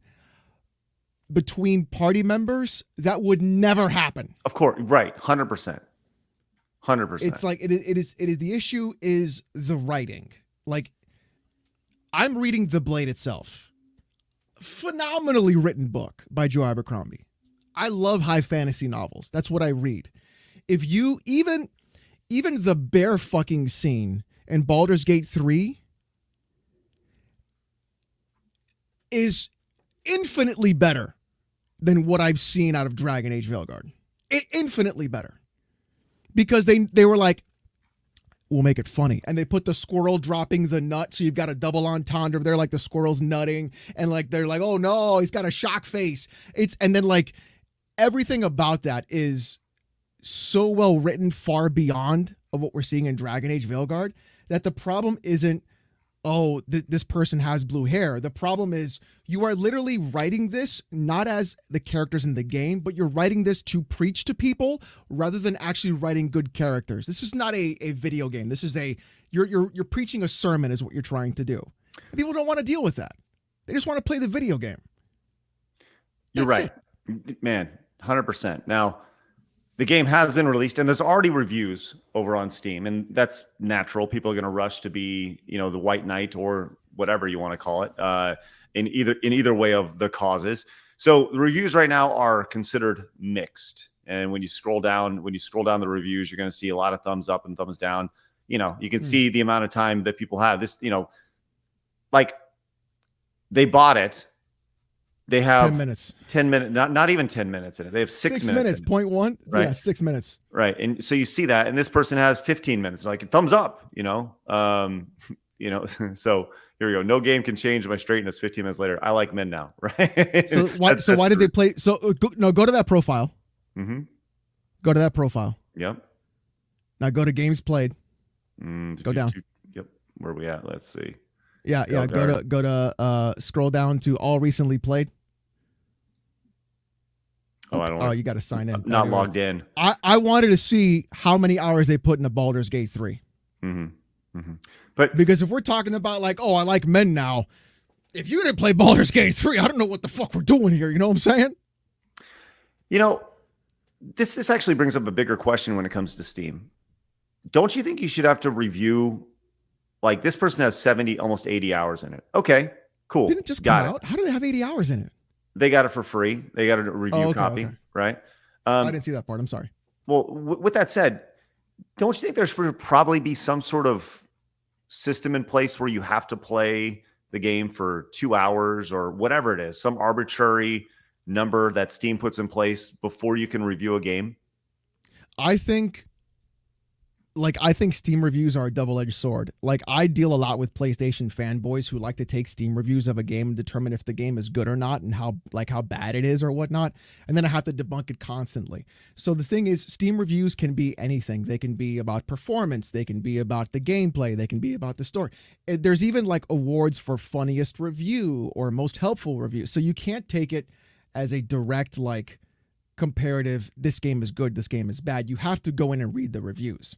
between party members, that would never happen. Of course, right. 100%. 100%. It's like it is the issue is the writing. Like I'm reading The Blade itself. Phenomenally written book by Joe Abercrombie. I love high fantasy novels. That's what I read. If you even the bear fucking scene in Baldur's Gate 3 is infinitely better than what I've seen out of Dragon Age Veilguard. Infinitely better. Because they were like, we'll make it funny. And they put the squirrel dropping the nut, so you've got a double entendre. They're like the squirrel's nutting, and like they're like, oh no, he's got a shock face. And then like everything about that is so well written, far beyond of what we're seeing in Dragon Age Veilguard, that the problem isn't, this person has blue hair. The problem is you are literally writing this not as the characters in the game, but you're writing this to preach to people rather than actually writing good characters. This is not a video game. This is you're preaching a sermon is what you're trying to do. And people don't want to deal with that. They just want to play the video game. You're right, man. 100%. Now, the game has been released, and there's already reviews over on Steam, and that's natural. People are going to rush to be, the White Knight or whatever you want to call it, in either way of the causes. So the reviews right now are considered mixed, and when you scroll down the reviews, you're going to see a lot of thumbs up and thumbs down. You can see the amount of time that people have this. Like they bought it. They have 10 minutes. 10 minutes, not even 10 minutes in it. They have 6 minutes. Point one. Right. Yeah, 6 minutes. Right. And so you see that, and this person has 15 minutes. Like thumbs up, So here we go. No game can change my straightness 15 minutes later. I like men now. Right. So why did they play? So go to that profile. Mm-hmm. Go to that profile. Yep. Now go to games played. Go down. Yep. Where are we at? Let's see. Yeah. Go to scroll down to all recently played. I don't. Oh, you got to sign in. I'm not logged in. I wanted to see how many hours they put in a Baldur's Gate 3. Mm-hmm. Mm-hmm. But because if we're talking about like, I like men now. If you didn't play Baldur's Gate 3, I don't know what the fuck we're doing here. You know what I'm saying? This actually brings up a bigger question when it comes to Steam. Don't you think you should have to review? Like this person has 70, almost 80 hours in it. Okay, cool. Didn't it just come out? How do they have 80 hours in it? They got it for free. They got a review copy, right? I didn't see that part. I'm sorry. Well, with that said, don't you think there should probably be some sort of system in place where you have to play the game for 2 hours or whatever it is, some arbitrary number that Steam puts in place before you can review a game? I think Steam reviews are a double-edged sword. Like I deal a lot with PlayStation fanboys who like to take Steam reviews of a game and determine if the game is good or not and how bad it is or whatnot. And then I have to debunk it constantly. So the thing is, Steam reviews can be anything. They can be about performance. They can be about the gameplay. They can be about the story. There's even like awards for funniest review or most helpful review. So you can't take it as a direct like comparative. This game is good. This game is bad. You have to go in and read the reviews.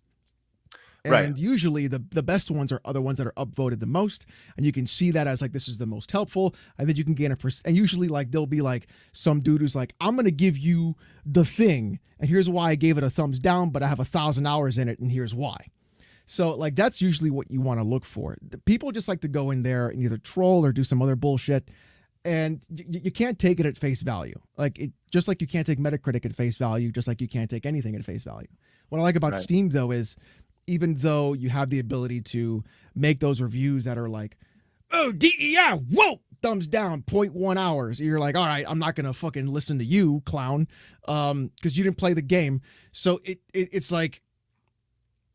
And usually the best ones are the ones that are upvoted the most. And you can see that as like, this is the most helpful. And then you can gain and usually like, there'll be like some dude who's like, I'm going to give you the thing. And here's why I gave it a thumbs down, but I have 1,000 hours in it. And here's why. So like, that's usually what you want to look for. The people just like to go in there and either troll or do some other bullshit. And you can't take it at face value. Just like you can't take Metacritic at face value, just like you can't take anything at face value. What I like about Steam though is, even though you have the ability to make those reviews that are like, oh, DEI, whoa, thumbs down, 0.1 hours. You're like, all right, I'm not going to fucking listen to you, clown, because you didn't play the game. So it's like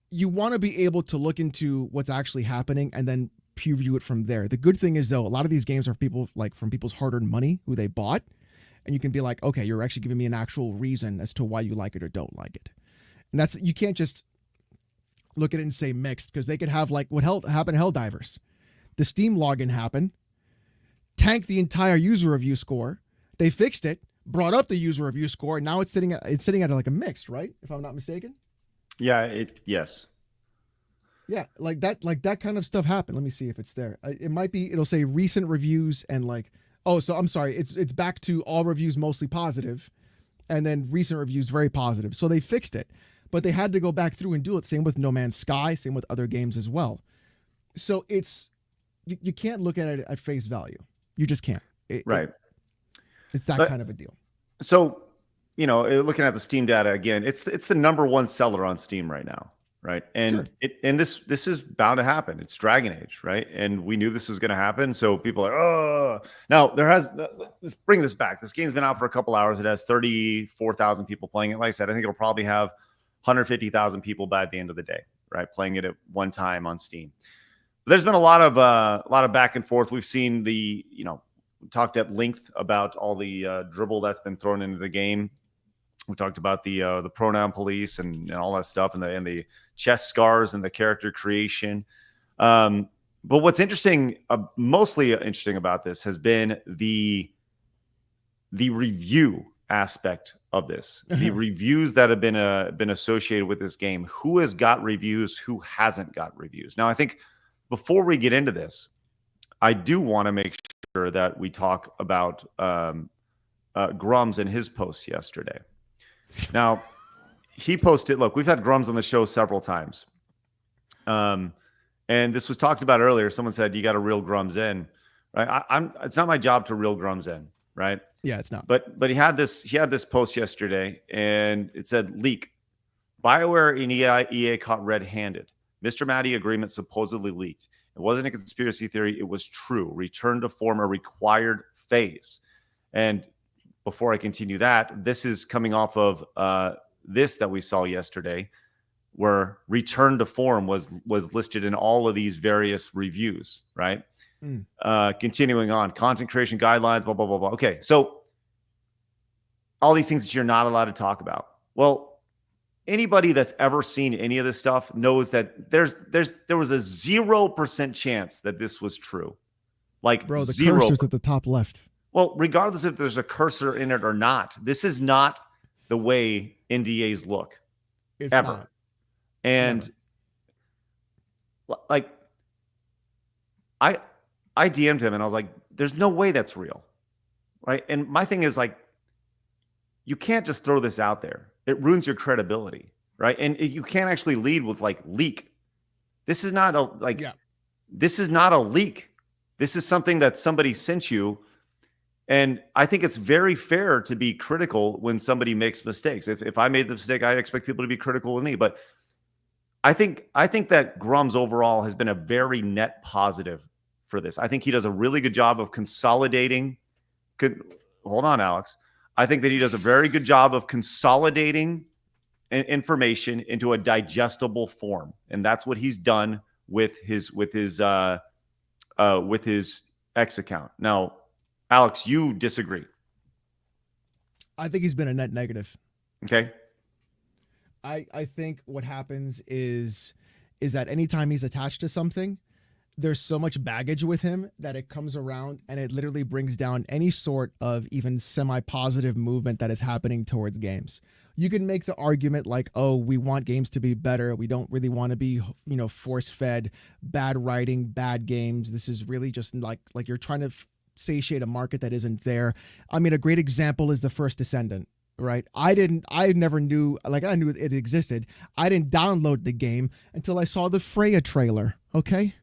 you want to be able to look into what's actually happening and then preview it from there. The good thing is though, a lot of these games are from people's hard-earned money who they bought, and you can be like, okay, you're actually giving me an actual reason as to why you like it or don't like it. And that's, you can't just look at it and say mixed, because they could have like what happened to Helldivers. The Steam login happened, tanked the entire user review score. They fixed it, brought up the user review score, and now it's sitting at like a mixed, right? If I'm not mistaken. Yeah. Yes. Yeah, like that kind of stuff happened. Let me see if it's there. It might be. It'll say recent reviews and like. Oh, so I'm sorry. It's back to all reviews mostly positive, and then recent reviews very positive. So they fixed it, but they had to go back through and do it. Same with No Man's Sky. Same with other games as well. So it's you can't look at it at face value. You just can't. Right. It's that kind of a deal. So, looking at the Steam data again, it's the number one seller on Steam right now, right? And Sure. this is bound to happen. It's Dragon Age, right? And we knew this was going to happen. So people are, oh, now let's bring this back. This game's been out for a couple hours. It has 34,000 people playing it. Like I said, I think it'll probably have 150,000 people by the end of the day, right? Playing it at one time on Steam. But there's been a lot of back and forth. We've seen we talked at length about all the dribble that's been thrown into the game. We talked about the pronoun police and all that stuff, and the chest scars and the character creation. But what's interesting, mostly interesting about this, has been the review aspect of this. The reviews that have been associated with this game. Who has got reviews? Who hasn't got reviews? Now, I think before we get into this, I do want to make sure that we talk about Grummz and his posts yesterday. Now, he posted, look, we've had Grummz on the show several times. And this was talked about earlier. Someone said, you got to reel Grummz in, right? It's not my job to reel Grummz in, right? Yeah, it's not. But he had this post yesterday, and it said, leak. BioWare and EA caught red-handed. Mr. Matty agreement supposedly leaked. It wasn't a conspiracy theory. It was true. Return to form a required phase. And before I continue that, this is coming off of this that we saw yesterday, where return to form was listed in all of these various reviews, right? Continuing on, content creation guidelines, blah, blah, blah, blah. Okay, so all these things that you're not allowed to talk about. Well, anybody that's ever seen any of this stuff knows that there was a 0% chance that this was true. Like, bro, the 0%. cursor's at the top left. Well, regardless if there's a cursor in it or not, this is not the way NDAs look. It's ever. not. And like, I DM'd him and I was like, there's no way that's real. Right. And my thing is, like, you can't just throw this out there. It ruins your credibility. Right. And you can't actually lead with like leak. This is not this is not a leak. This is something that somebody sent you. And I think it's very fair to be critical when somebody makes mistakes. If I made the mistake, I expect people to be critical with me. But I think that Grummz overall has been a very net positive for this. I think he does a really good job of consolidating. Hold on, Alex. I think that he does a very good job of consolidating information into a digestible form, and that's what he's done with his X account. Now, Alex, you disagree. I think he's been a net negative. Okay. I think what happens is that anytime he's attached to something, there's so much baggage with him that it comes around and it literally brings down any sort of even semi-positive movement that is happening towards games. You can make the argument like, oh, we want games to be better. We don't really want to be, force-fed, bad writing, bad games. This is really just like you're trying to satiate a market that isn't there. I mean, a great example is The First Descendant, right? I never knew, I knew it existed. I didn't download the game until I saw the Freya trailer, okay?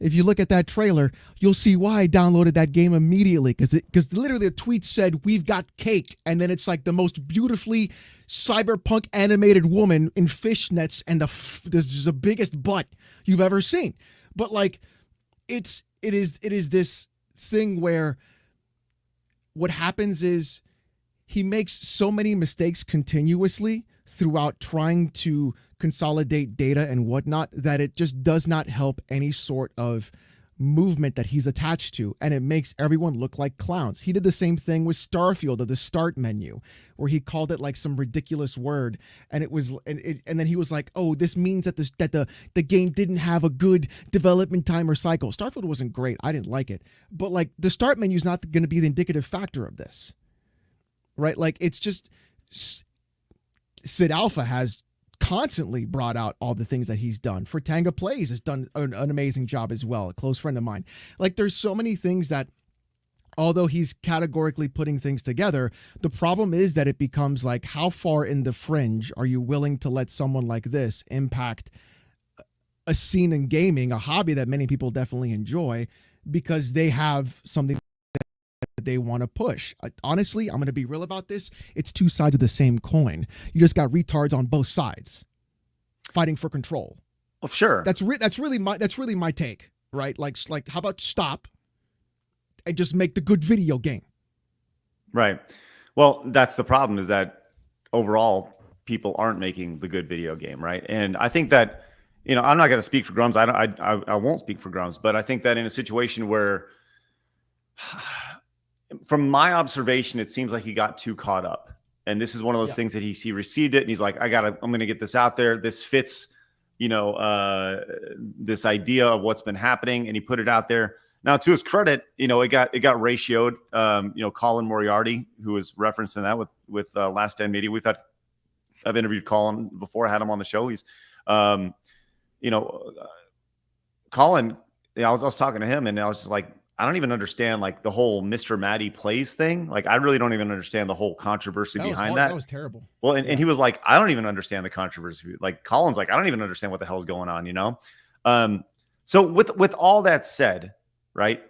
If you look at that trailer, you'll see why I downloaded that game immediately, because literally a tweet said, "We've got cake," and then it's like the most beautifully cyberpunk animated woman in fishnets and there's the biggest butt you've ever seen. But like, it is this thing where what happens is he makes so many mistakes continuously throughout trying to consolidate data and whatnot that it just does not help any sort of movement that he's attached to, and it makes everyone look like clowns. He did the same thing with Starfield of the start menu, where he called it like some ridiculous word, and it was and then he was like, oh, this means that the game didn't have a good development time or cycle. Starfield wasn't great. I didn't like it, but like the start menu is not going to be the indicative factor of this, right? Like it's just Sid Alpha has constantly brought out all the things that he's done. Fratanga Plays has done an amazing job as well, a close friend of mine. Like there's so many things that, although he's categorically putting things together, the problem is that it becomes like, how far in the fringe are you willing to let someone like this impact a scene in gaming, a hobby that many people definitely enjoy, because they have something that they want to push. Honestly, I'm going to be real about this. It's two sides of the same coin. You just got retards on both sides fighting for control. Well, sure. That's really my take, right? Like how about stop and just make the good video game? Right. Well, that's the problem, is that overall people aren't making the good video game, right? And I think that, you know, I'm not going to speak for Grummz. I won't speak for Grummz, but I think that in a situation where, from my observation, it seems like he got too caught up. And this is one of those things that he received it and he's like, I'm going to get this out there. This fits, you know, this idea of what's been happening. And he put it out there. Now, to his credit, you know, it got ratioed. You know, Colin Moriarty, who was referenced in that with Last Stand Media. I've interviewed Colin before. I had him on the show. He's, you know, Colin, I was talking to him and I was just like, I don't even understand like the whole Mr. Matty Plays thing. Like, I really don't even understand the whole controversy behind that. That was terrible. Well, and he was like, I don't even understand the controversy. Like Colin's like, I don't even understand what the hell's going on, you know? So with all that said, right,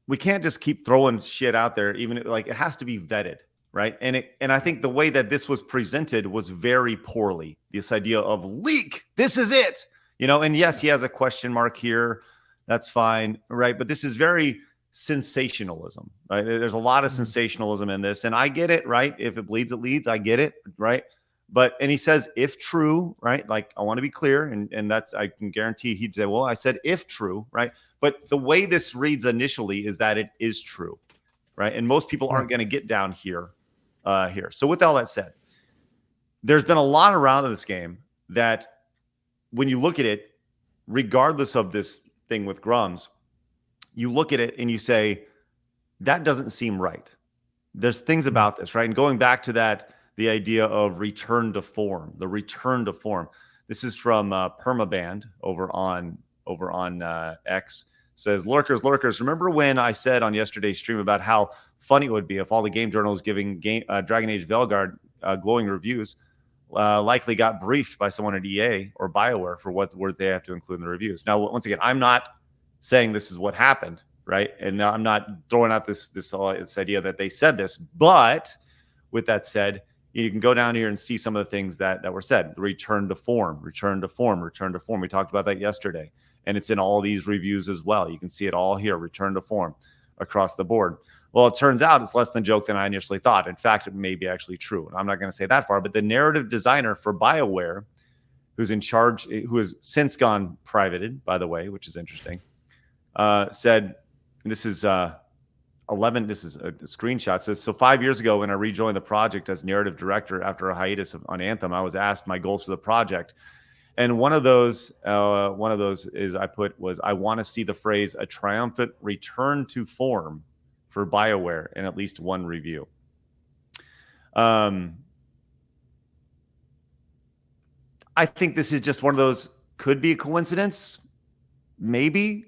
we can't just keep throwing shit out there. Even like it has to be vetted, right? And I think the way that this was presented was very poorly. This idea of leak, this is it, you know? And yes, he has a question mark here. That's fine, right? But this is very sensationalism, right? There's a lot of sensationalism in this, and I get it, right? If it bleeds, it leads. I get it, right? And he says, if true, right? Like, I want to be clear, and that's, I can guarantee he'd say, well, I said if true, right? But the way this reads initially is that it is true, right? And most people aren't going to get down here. So with all that said, there's been a lot around this game that when you look at it, regardless of this thing with Grummz, you look at it and you say, that doesn't seem right. There's things about this, right? And going back to that, the idea of return to form, the return to form. This is from Permaband over on X. Says, lurkers, remember when I said on yesterday's stream about how funny it would be if all the game journals giving Dragon Age Veilguard glowing reviews likely got briefed by someone at EA or BioWare for what words they have to include in the reviews. Now, once again, I'm not saying this is what happened, right? And I'm not throwing out this idea that they said this. But with that said, you can go down here and see some of the things that were said. Return to form, return to form, return to form. We talked about that yesterday. And it's in all these reviews as well. You can see it all here, return to form across the board. Well, it turns out it's less than joke than I initially thought. In fact, it may be actually true. And I'm not going to say that far, but the narrative designer for BioWare, who's in charge, who has since gone privated, by the way, which is interesting, said, this is 11, this is a screenshot, says, so 5 years ago when I rejoined the project as narrative director after a hiatus on Anthem, I was asked my goals for the project. And one of those is I want to see the phrase a triumphant return to form for BioWare in at least one review. I think this is just one of those, could be a coincidence. Maybe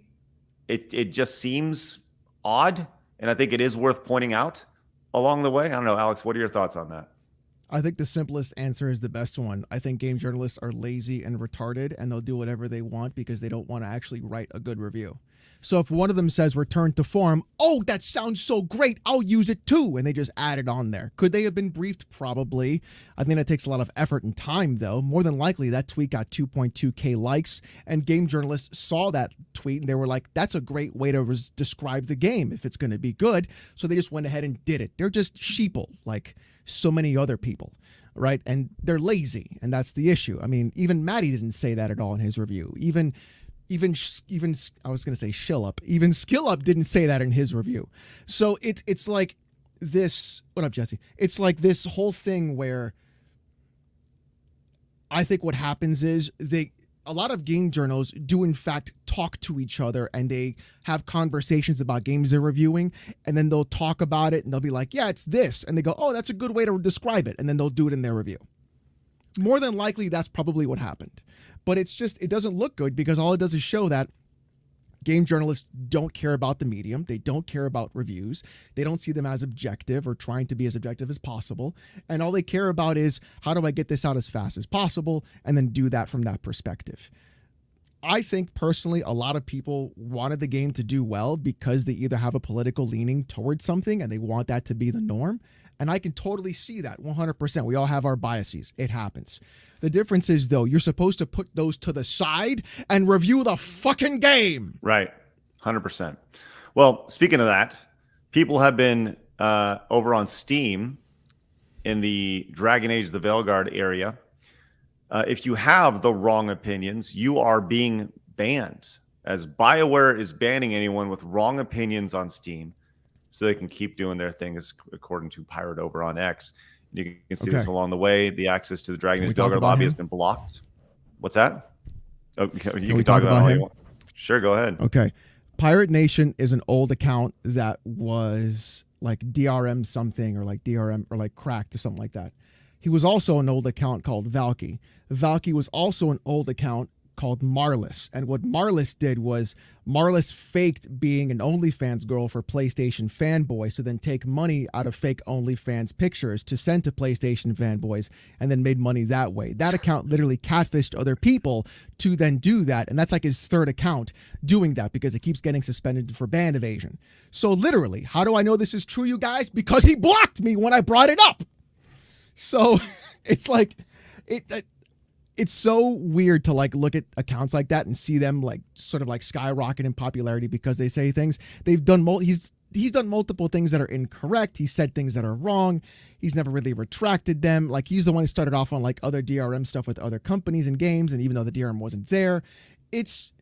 it just seems odd. And I think it is worth pointing out along the way. I don't know, Alex, what are your thoughts on that? I think the simplest answer is the best one. I think game journalists are lazy and retarded, and they'll do whatever they want because they don't want to actually write a good review. So if one of them says return to form, oh, that sounds so great, I'll use it too. And they just add it on there. Could they have been briefed? Probably. I think that takes a lot of effort and time, though. More than likely, that tweet got 2.2K likes, and game journalists saw that tweet and they were like, that's a great way to describe the game if it's going to be good. So they just went ahead and did it. They're just sheeple, like so many other people, right? And they're lazy, and that's the issue. I mean, even Matty didn't say that at all in his review. Even I was gonna say shill up. Even Skill Up didn't say that in his review. So it's like this. What up, Jesse? It's like this whole thing where I think what happens is a lot of game journals do in fact talk to each other, and they have conversations about games they're reviewing, and then they'll talk about it and they'll be like, yeah, it's this, and they go, oh, that's a good way to describe it, and then they'll do it in their review. More than likely, that's probably what happened. But it doesn't look good, because all it does is show that game journalists don't care about the medium. They don't care about reviews. They don't see them as objective or trying to be as objective as possible. And all they care about is, how do I get this out as fast as possible, and then do that from that perspective. I think personally, a lot of people wanted the game to do well because they either have a political leaning towards something and they want that to be the norm. And I can totally see that 100%. We all have our biases. It happens. The difference is, though, you're supposed to put those to the side and review the fucking game. Right. 100%. Well, speaking of that, people have been over on Steam in the Dragon Age, the Veilguard area. If you have the wrong opinions, you are being banned, as BioWare is banning anyone with wrong opinions on Steam so they can keep doing their thing, according to Pirat over on X. You can see this along the way. The access to the Dragon Age Veilguard lobby has been blocked. What's that? Oh, you can talk about him. Sure, go ahead. Okay. Pirate Nation is an old account that was like DRM something, or like DRM, or like cracked or something like that. He was also an old account called Valky. Valky was also an old account called Marlis. And what Marlis did was Marlis faked being an OnlyFans girl for PlayStation fanboys to then take money out of fake OnlyFans pictures to send to PlayStation fanboys, and then made money that way. That account literally catfished other people to then do that. And that's like his third account doing that, because it keeps getting suspended for ban evasion. So literally, how do I know this is true, you guys? Because he blocked me when I brought it up. So it's like, it's so weird to like look at accounts like that and see them like sort of like skyrocket in popularity because they say things. They've done he's done multiple things that are incorrect. He said things that are wrong. He's never really retracted them. Like, he's the one who started off on like other DRM stuff with other companies and games, and even though the DRM wasn't there, it's,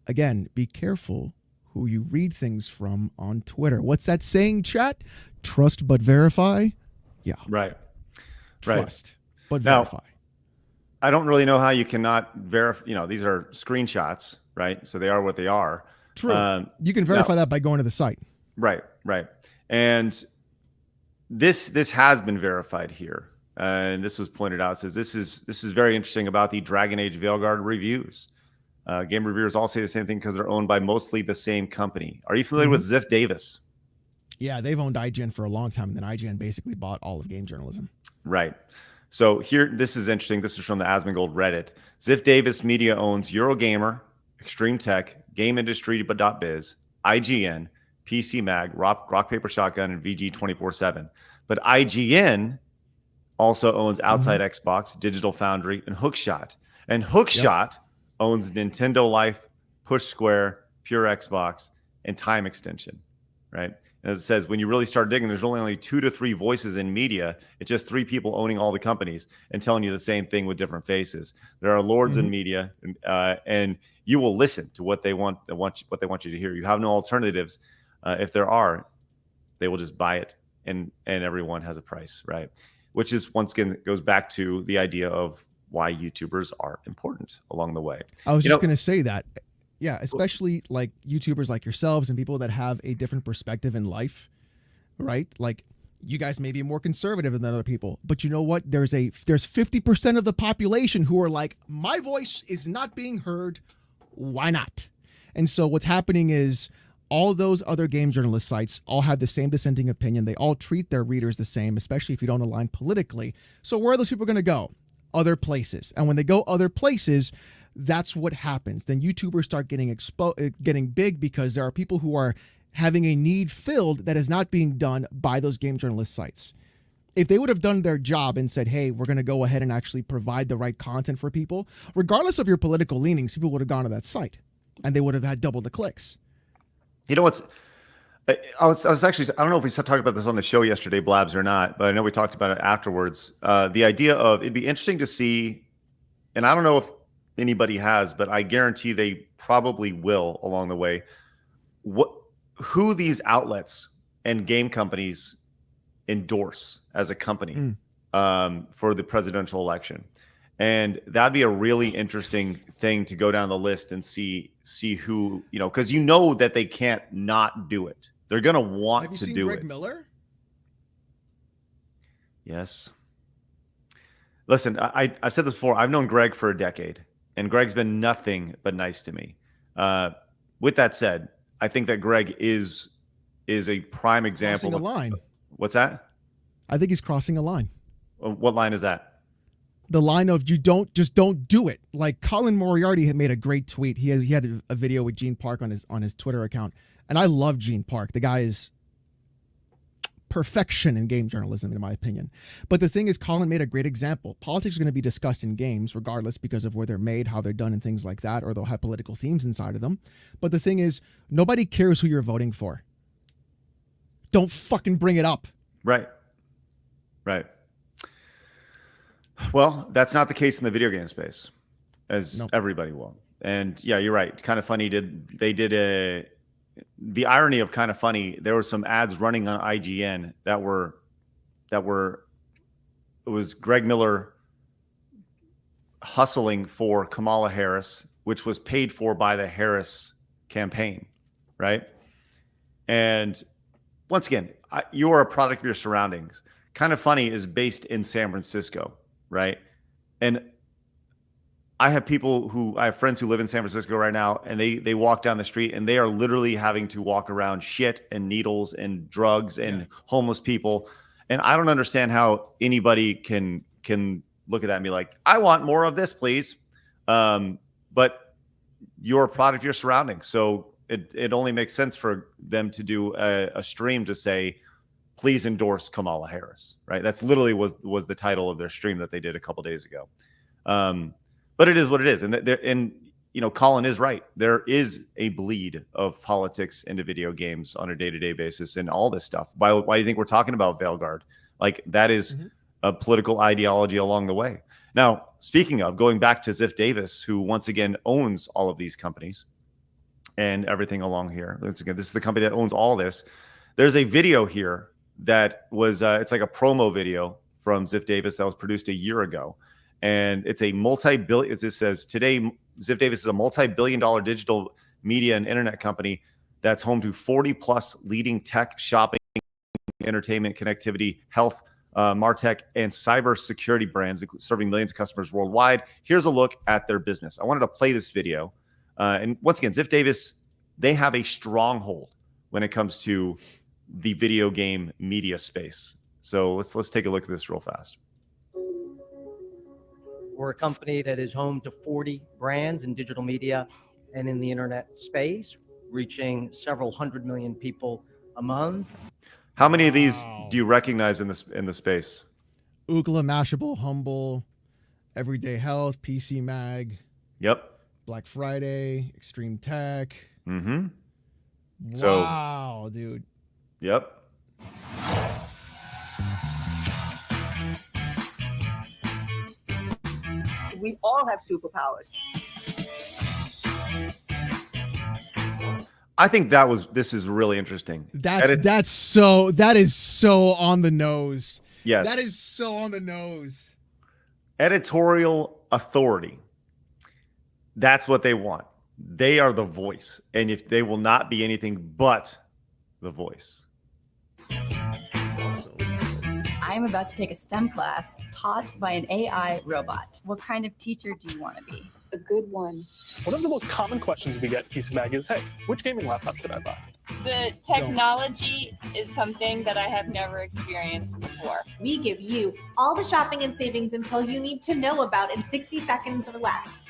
again, be careful who you read things from on Twitter. What's that saying, chat? Trust but verify. Yeah. Right. Trust but now, verify. I don't really know how you cannot verify. You know, these are screenshots, right? So they are what they are. True. You can verify that by going to the site. Right. And this has been verified here. And this was pointed out. It says this is very interesting about the Dragon Age Veilguard reviews. Game reviewers all say the same thing because they're owned by mostly the same company. Are you familiar with Ziff Davis? Yeah, they've owned IGN for a long time, and then IGN basically bought all of game journalism. Right. So here, this is interesting. This is from the Asmongold Reddit. Ziff Davis Media owns Eurogamer, Extreme Tech, Game Industry, Biz, IGN, PC Mag, Rock Paper Shotgun, and VG 24/7. But IGN also owns Outside Xbox, Digital Foundry, and Hookshot. And Hookshot owns Nintendo Life, Push Square, Pure Xbox, and Time Extension, right? And as it says, when you really start digging, there's only 2 to 3 voices in media. It's just 3 people owning all the companies and telling you the same thing with different faces. There are lords in media, and you will listen to what they want what they want you to hear. You have no alternatives. If there are, they will just buy it, and everyone has a price, right? Which is, once again, goes back to the idea of why YouTubers are important along the way. I was just going to say that. Yeah, especially like YouTubers like yourselves and people that have a different perspective in life, right? Like, you guys may be more conservative than other people, but you know what? There's 50% of the population who are like, my voice is not being heard. Why not? And so what's happening is all those other game journalist sites all have the same dissenting opinion. They all treat their readers the same, especially if you don't align politically. So where are those people going to go? Other places. And when they go other places, that's what happens. Then YouTubers start getting big because there are people who are having a need filled that is not being done by those game journalist sites. If they would have done their job and said, hey, we're going to go ahead and actually provide the right content for people, regardless of your political leanings, people would have gone to that site and they would have had double the clicks. You know what's, I was actually, I don't know if we talked about this on the show yesterday, Blabs, or not, but I know we talked about it afterwards. The idea of, it'd be interesting to see, and I don't know if anybody has, but I guarantee they probably will along the way. Who these outlets and game companies endorse as a company for the presidential election. And that'd be a really interesting thing to go down the list and see who, because that they can't not do it. They're going to want to do Greg it. Miller? Yes. Listen, I've said this before. I've known Greg for a decade, and Greg's been nothing but nice to me. With that said, I think that Greg is a prime example. Crossing a line. What's that? I think he's crossing a line. What line is that? The line of don't do it. Like Colin Moriarty had made a great tweet. He had a video with Gene Park on his Twitter account, and I love Gene Park. The guy is perfection in game journalism, in my opinion. But the thing is, Colin made a great example. Politics are going to be discussed in games, regardless, because of where they're made, how they're done, and things like that, or they'll have political themes inside of them. But the thing is, nobody cares who you're voting for. Don't fucking bring it up. Right. Well, that's not the case in the video game space, as everybody will. And yeah, you're right. Kind of Funny the irony of Kind of Funny, there were some ads running on IGN that it was Greg Miller hustling for Kamala Harris, which was paid for by the Harris campaign, right? And once again, you are a product of your surroundings. Kind of Funny is based in San Francisco, right? And I have friends who live in San Francisco right now, and they walk down the street and they are literally having to walk around shit and needles and drugs and homeless people. And I don't understand how anybody can look at that and be like, I want more of this, please. But you're a product of your surroundings. So it only makes sense for them to do a stream to say, please endorse Kamala Harris, right? That's literally was the title of their stream that they did a couple days ago. But it is what it is. And Colin is right. There is a bleed of politics into video games on a day-to-day basis and all this stuff. Why do you think we're talking about Veilguard? Like, that is a political ideology along the way. Now, speaking of, going back to Ziff Davis, who once again owns all of these companies and everything along here. Once again, this is the company that owns all this. There's a video here that was, it's like a promo video from Ziff Davis that was produced a year ago. And it's a multi-billion, it says, today, Ziff Davis is a multi-billion-dollar digital media and internet company that's home to 40-plus leading tech, shopping, entertainment, connectivity, health, MarTech, and cybersecurity brands, serving millions of customers worldwide. Here's a look at their business. I wanted to play this video. And once again, Ziff Davis, they have a stronghold when it comes to the video game media space. So let's take a look at this real fast. We're a company that is home to 40 brands in digital media and in the internet space, reaching several 100 million people a month. How many of these do you recognize in the space? Ookla, Mashable, Humble, Everyday Health, PC Mag. Yep. Black Friday, Extreme Tech. Mm-hmm. Wow, dude. Yep. We all have superpowers. I think this is really interesting. That is so on the nose. Yes. That is so on the nose. Editorial authority. That's what they want. They are the voice. And if they will not be anything but the voice. I'm about to take a STEM class taught by an AI robot. What kind of teacher do you want to be? A good one. One of the most common questions we get at PC Mag is, hey, which gaming laptop should I buy? The technology is something that I have never experienced before. We give you all the shopping and savings until you need to know about in 60 seconds or less.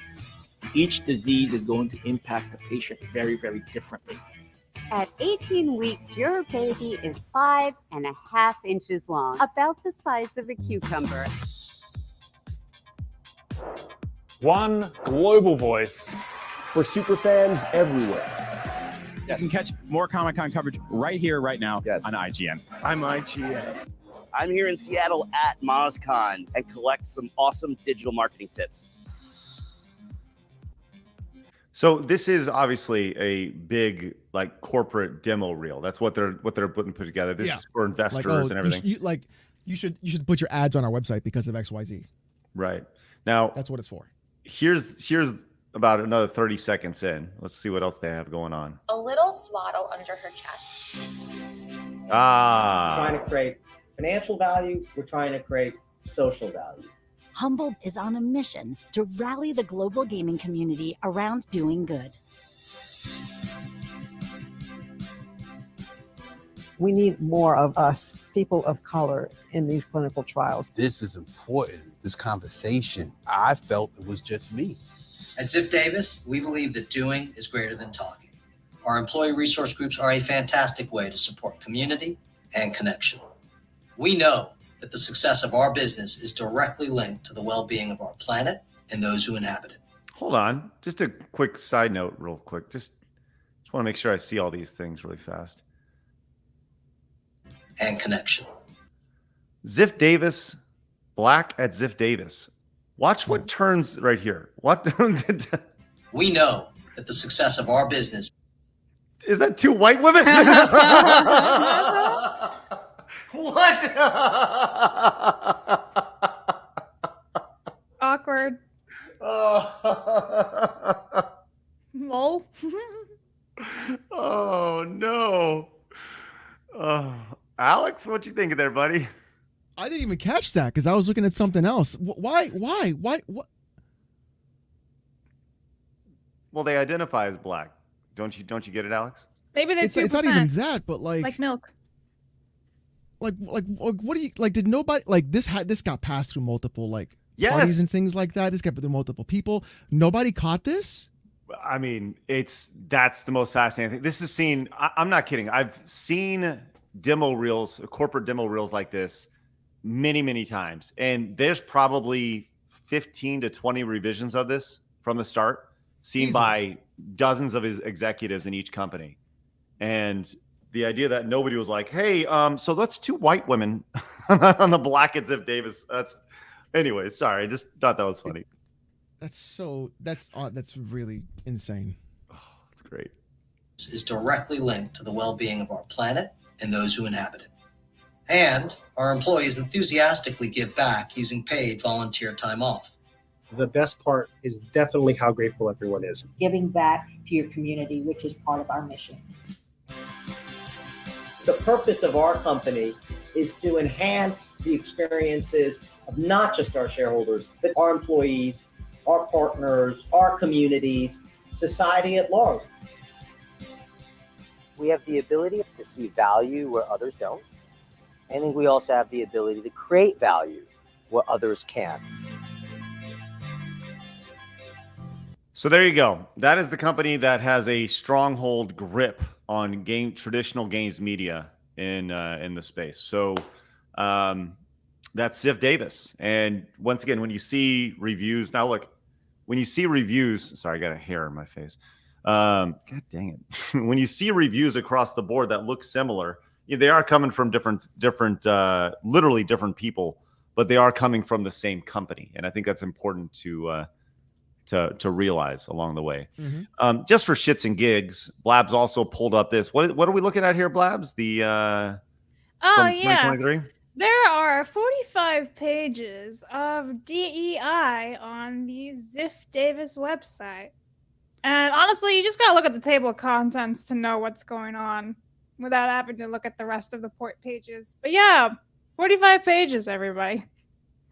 Each disease is going to impact the patient very, very differently. At 18 weeks, your baby is 5.5 inches long, about the size of a cucumber. One global voice for superfans everywhere. Yes. You can catch more Comic-Con coverage right here, right now on IGN. I'm IGN. I'm here in Seattle at MozCon and collect some awesome digital marketing tips. So this is obviously a big like corporate demo reel. That's what they're put together. This is for investors and everything. You should put your ads on our website because of XYZ. Right. Now that's what it's for. Here's about another 30 seconds in. Let's see what else they have going on. A little swaddle under her chest. Trying to create financial value. We're trying to create social value. Humble is on a mission to rally the global gaming community around doing good. We need more of us, people of color, in these clinical trials. This is important, this conversation. I felt it was just me. At Ziff Davis, we believe that doing is greater than talking. Our employee resource groups are a fantastic way to support community and connection. We know that the success of our business is directly linked to the well-being of our planet and those who inhabit it. Hold on. Just a quick side note real quick. Just want to make sure I see all these things really fast. And connection. Ziff Davis, Black at Ziff Davis. Watch what turns right here. What? We know that the success of our business. Is that two white women? What? Awkward. Lol. Oh no. Alex, what you thinking there, buddy? I didn't even catch that because I was looking at something else. Why? What? Well, they identify as black. Don't you get it, Alex? Maybe they're 2%. It's not even that, but like milk. Like what do you like? Did nobody like this? This got passed through multiple Yes. parties and things like that. This got through multiple people. Nobody caught this. I mean, that's the most fascinating thing. This is seen. I'm not kidding. I've seen demo reels, corporate demo reels like this many times, and there's probably 15 to 20 revisions of this from the start, seen by dozens of his executives in each company. And the idea that nobody was like, hey, so that's two white women on the Black at Ziff Davis. Anyway, sorry. I just thought that was funny. That's really insane. Oh, that's great. This is directly linked to the well-being of our planet and those who inhabit it. And our employees enthusiastically give back using paid volunteer time off. The best part is definitely how grateful everyone is. Giving back to your community, which is part of our mission. The purpose of our company is to enhance the experiences of not just our shareholders, but our employees, our partners, our communities, society at large. We have the ability to see value where others don't. I think we also have the ability to create value where others can't. So there you go. That is the company that has a stronghold grip on traditional games media in the space. So that's Ziff Davis. And once again, when you see reviews, now look, when you see reviews, sorry, I got a hair in my face. God dang it. When you see reviews across the board that look similar, they are coming from different, literally different people, but they are coming from the same company. And I think that's important to realize along the way. Mm-hmm. Just for shits and gigs, Blabs also pulled up this. What are we looking at here, Blabs? The from 2023? There are 45 pages of DEI on the Ziff Davis website. And honestly, you just gotta look at the table of contents to know what's going on without having to look at the rest of the port pages. But yeah, 45 pages, everybody.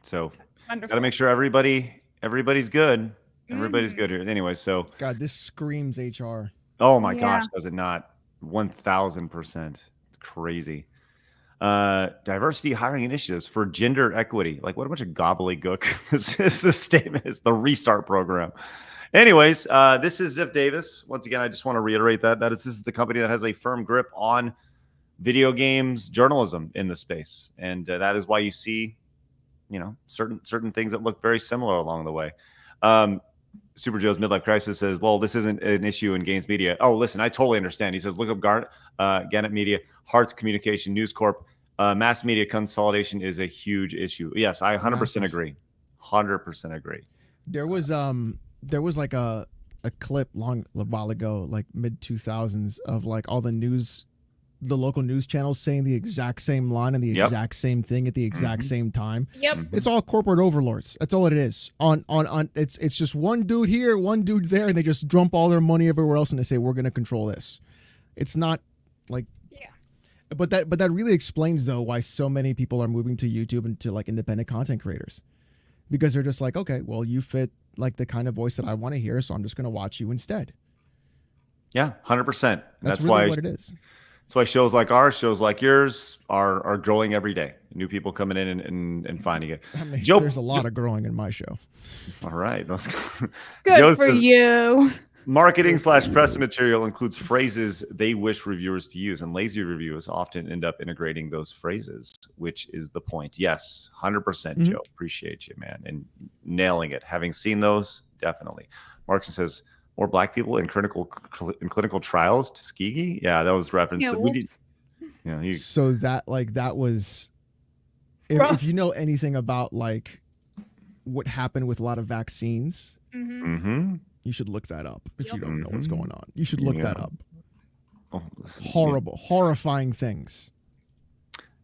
So Wonderful. gotta make sure everybody's good. Everybody's good here. Anyway, so God, this screams HR. Oh my gosh, does it not? 1,000%. It's crazy. Diversity hiring initiatives for gender equity. Like, what a bunch of gobbledygook. This statement is the restart program. Anyways, this is Ziff Davis. Once again, I just want to reiterate that this is the company that has a firm grip on video games journalism in the space, and that is why you see, certain things that look very similar along the way. Super Joe's Midlife Crisis says, "Lol, this isn't an issue in games media." Oh, listen, I totally understand. He says, "Look up Gannett Media, Hearts Communication, News Corp. Mass media consolidation is a huge issue." Yes, I 100% agree. 100% agree. There was like a a clip a while ago, like mid 2000s, of like all the local news channels saying the exact same line and the exact same thing at the exact same time. Yep. It's all corporate overlords. That's all it is. On it's just one dude here, one dude there, and they just dump all their money everywhere else and they say we're going to control this. It's not like But that really explains though why so many people are moving to YouTube and to like independent content creators. Because they're just like, okay, well, you fit like the kind of voice that I want to hear, so I'm just going to watch you instead. Yeah, 100%. That's really why what it is. That's why shows like ours, shows like yours are growing every day. New people coming in and finding it. I mean, Joe, there's a lot of growing in my show. All right, let's go. Good Joe for says, you. Marketing/press material includes phrases they wish reviewers to use, and lazy reviewers often end up integrating those phrases, which is the point. Yes, 100%, Joe. Appreciate you, man, and nailing it. Having seen those, definitely. Markson says more black people in clinical trials. Tuskegee, yeah, that was referenced. Yeah, So that was, if you know anything about like what happened with a lot of vaccines. You should look that up if you don't know what's going on. You should look that up. Oh, horrifying things.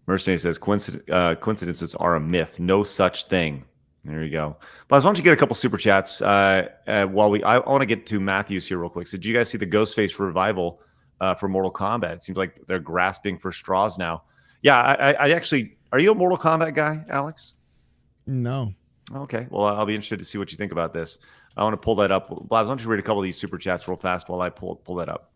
Mercenary says coincidences are a myth. No such thing. There you go. Blabs, why don't you get a couple super chats while I want to get to Matthews here real quick. So did you guys see the Ghostface revival for Mortal Kombat? It seems like they're grasping for straws now. Yeah, I actually, are you a Mortal Kombat guy, Alex? No. Okay. Well, I'll be interested to see what you think about this. I want to pull that up. Blabs, why don't you read a couple of these super chats real fast while I pull that up?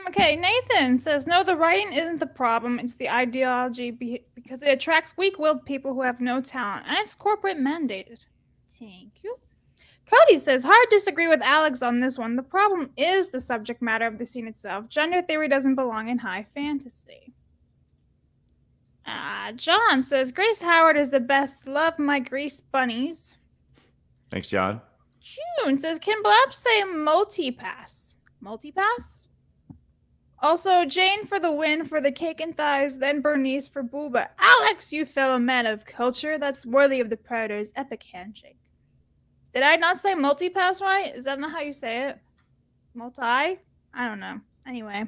Okay, Nathan says, no, the writing isn't the problem. It's the ideology because it attracts weak-willed people who have no talent, and it's corporate mandated. Thank you. Cody says, hard to disagree with Alex on this one. The problem is the subject matter of the scene itself. Gender theory doesn't belong in high fantasy. John says, Grace Howard is the best. Love my grease bunnies. Thanks, John. June says, can Blabs say multi-pass? Multi-pass? Also, Jane for the win for the cake and thighs, then Bernice for booba. Alex, you fellow man of culture, that's worthy of the Predator's epic handshake. Did I not say multi-pass right? Is that not how you say it? Multi? I don't know. Anyway.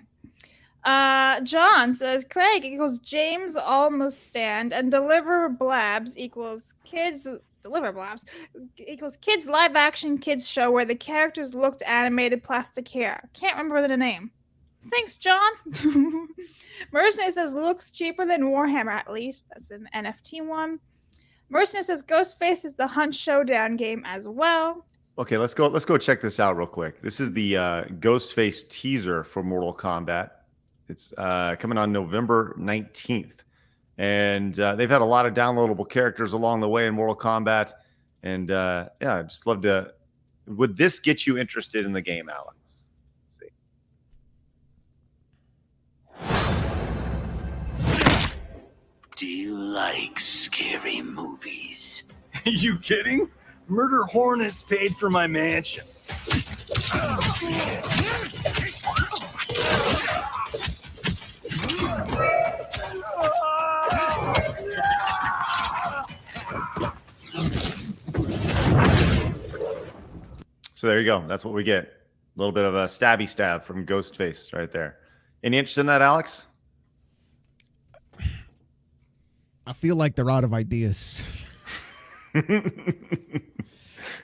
John says, Craig equals James almost stand, and deliver Blabs equals kids... Deliver Blabs equals kids live action kids show where the characters looked animated plastic hair. Can't remember the name. Thanks, John. Mercenary says looks cheaper than Warhammer at least. That's an NFT one. Mercenary says Ghostface is the Hunt Showdown game as well. Okay, let's go check this out real quick. This is the Ghostface teaser for Mortal Kombat. It's coming on November 19th. And they've had a lot of downloadable characters along the way in Mortal Kombat. And yeah, I'd just love to... Would this get you interested in the game, Alex? Let's see. Do you like scary movies? Are you kidding? Murder Hornets paid for my mansion. So there you go. That's what we get. A little bit of a stabby stab from Ghostface right there. Any interest in that, Alex? I feel like they're out of ideas.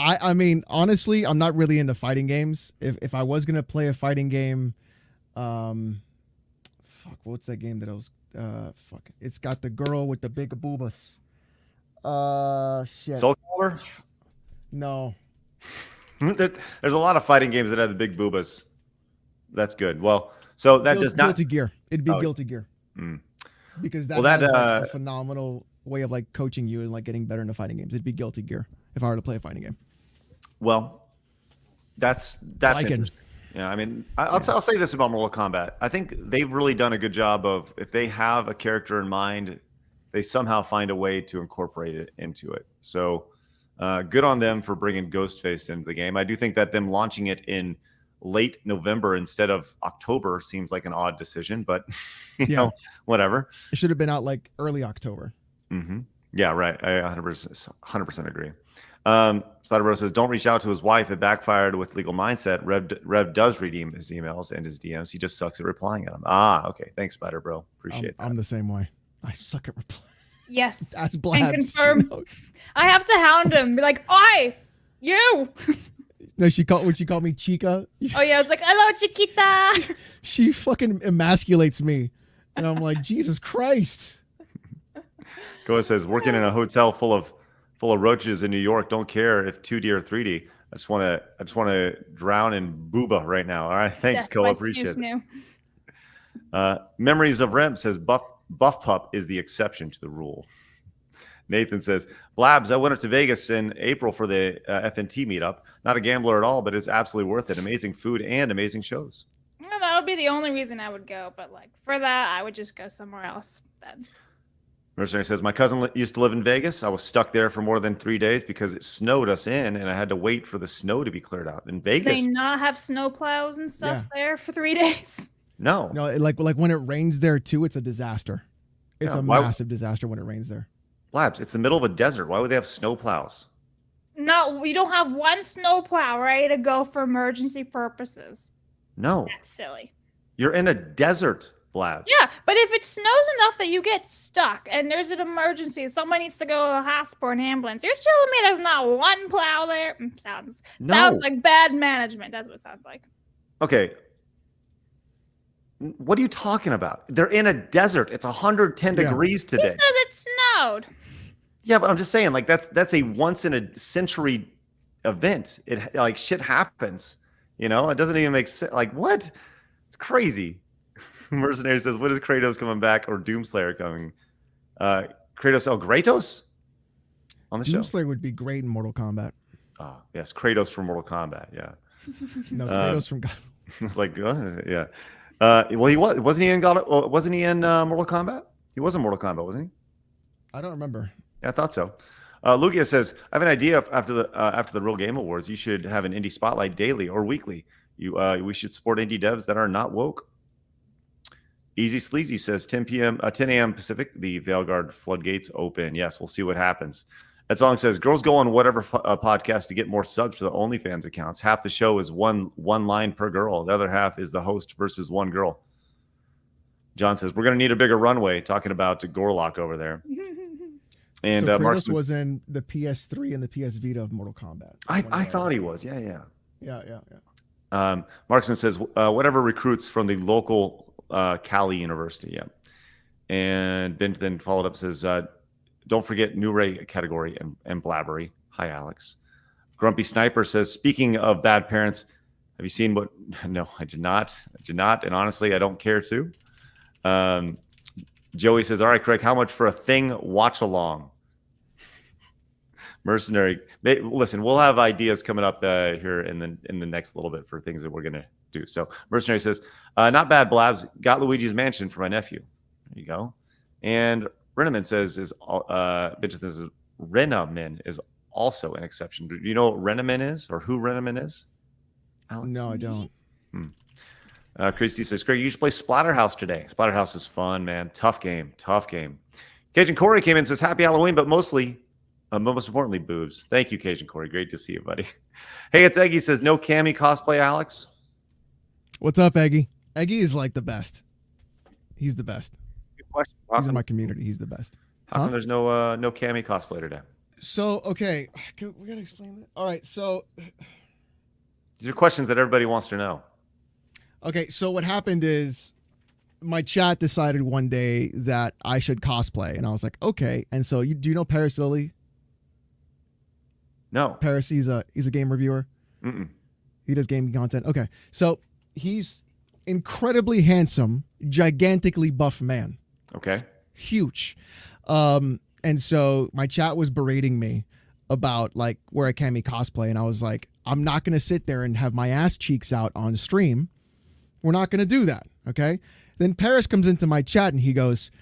I mean, honestly, I'm not really into fighting games. If I was gonna play a fighting game, what's that game that I was it's got the girl with the big boobas. Shit. Soul Calibur? No. There's a lot of fighting games that have the big boobas. That's good. Well, so that does not Guilty Gear. It'd be Guilty Gear. Because that has like, a phenomenal way of like coaching you and like getting better into fighting games. It'd be Guilty Gear if I were to play a fighting game. Well, that's interesting. Yeah, I mean, I'll say this about Mortal Kombat. I think they've really done a good job of, if they have a character in mind, they somehow find a way to incorporate it into it. So good on them for bringing Ghostface into the game. I do think that them launching it in late November instead of October seems like an odd decision, but you know, whatever. It should have been out like early October. Yeah, right. I 100% agree. Spider Bro says, don't reach out to his wife. It backfired with Legal Mindset. Rev does read his emails and his DMs. He just sucks at replying at them. Ah, okay. Thanks, Spider Bro. Appreciate that. I'm the same way. I suck at replying. Yes. That's Blabs. And confirm. I have to hound him. Be like, oi, you. No, when she called me Chica. Oh yeah, I was like, hello, Chiquita. She fucking emasculates me, and I'm like, Jesus Christ. Goa says, working in a hotel full of roaches in New York. Don't care if 2D or 3D. I just want to drown in booba right now. All right, thanks, Koa. Appreciate it. Memories of Rem says, Buff Pup is the exception to the rule. Nathan says, Blabs, I went up to Vegas in April for the FNT meetup. Not a gambler at all, but it's absolutely worth it. Amazing food and amazing shows. Well, that would be the only reason I would go. But like for that, I would just go somewhere else then. Mercenary says, my cousin used to live in Vegas. I was stuck there for more than 3 days because it snowed us in, and I had to wait for the snow to be cleared out. In Vegas, they not have snow plows and stuff there for 3 days. No, like when it rains there too, it's a disaster. It's a massive disaster when it rains there. Blabs, it's the middle of a desert. Why would they have snow plows? No, we don't have one snow plow ready to go for emergency purposes. No, that's silly. You're in a desert, Blabs. Yeah, but if it snows enough that you get stuck and there's an emergency, someone needs to go to the hospital, an ambulance. You're telling me there's not one plow there? Sounds like bad management. That's what it sounds like. Okay. What are you talking about? They're in a desert. It's 110 degrees today. He says it snowed. Yeah, but I'm just saying, like that's a once in a century event. It like shit happens. You know, it doesn't even make sense. Like what? It's crazy. Mercenary says, "When is Kratos coming back or Doomslayer coming?" Kratos, Kratos on the show. Doomslayer would be great in Mortal Kombat. Oh yes, Kratos from Mortal Kombat. Yeah. No, Kratos from God. It's like yeah. Well, he wasn't he in Mortal Kombat? He was in Mortal Kombat, wasn't he? I don't remember. Yeah, I thought so. Lugia says, I have an idea after the Real Game Awards. You should have an indie spotlight daily or weekly. We should support indie devs that are not woke. Easy Sleazy says 10 a.m. Pacific, the Veilguard floodgates open. Yes, we'll see what happens. That song says, girls go on whatever podcast to get more subs for the OnlyFans accounts. Half the show is one line per girl. The other half is the host versus one girl. John says, we're going to need a bigger runway, talking about Gorlock over there. And so Mark was in the PS3 and the PS Vita of Mortal Kombat. I thought he was. Yeah. Marksman says, whatever recruits from the local Cali University. Yeah. And Ben then followed up, says, don't forget New Ray category and Blabbery. Hi, Alex. Grumpy Sniper says, speaking of bad parents, have you seen what? No, I did not. And honestly, I don't care to. Joey says, all right, Craig, how much for a thing watch along? Mercenary. Listen, we'll have ideas coming up here in the next little bit for things that we're going to do. So Mercenary says, not bad, Blabs. Got Luigi's Mansion for my nephew. There you go. And Renamin says, Renamin is also an exception. Do you know what Renamin is or who Renamin is? Alex? No, I don't. Christy says, Craig, you should play Splatterhouse today. Splatterhouse is fun, man. Tough game. Cajun Corey came in and says, happy Halloween, but most importantly, boobs. Thank you, Cajun Corey. Great to see you, buddy. Hey, it's Eggy says, no Cammy cosplay, Alex. What's up, Eggy? Eggy is like the best. He's the best. Good question. He's in my community. He's the best. How come there's no Cammy cosplay today? So, okay. We got to explain that. All right. So these are questions that everybody wants to know. Okay, so what happened is my chat decided one day that I should cosplay, and I was like, okay. And so, do you know Paris Lilly? No. Paris, he's a game reviewer. Mm-mm. He does gaming content. Okay, so he's incredibly handsome, gigantically buff man. Okay. Huge. And so my chat was berating me about like where I can be cosplay, and I was like, I'm not going to sit there and have my ass cheeks out on stream. We're not going to do that, okay? Then Paris comes into my chat and he goes,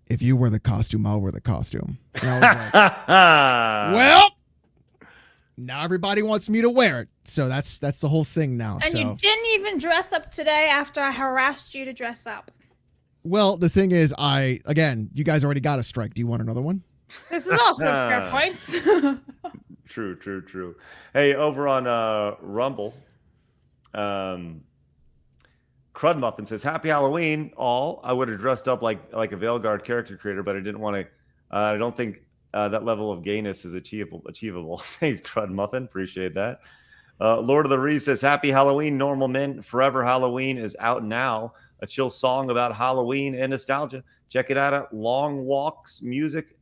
if you wear the costume, I'll wear the costume. And I was like, well, now everybody wants me to wear it. So that's the whole thing now. And you didn't even dress up today after I harassed you to dress up. Well, the thing is, you guys already got a strike. Do you want another one? This is also fair points. True. Hey, over on Rumble, Crud Muffin says, "Happy Halloween, all. I would have dressed up like a Veilguard character creator, but I didn't want to. I don't think that level of gayness is achievable." Thanks, Crud Muffin. Appreciate that. Lord of the Rees says, "Happy Halloween, normal men. Forever Halloween is out now. A chill song about Halloween and nostalgia. Check it out at Long Walks Music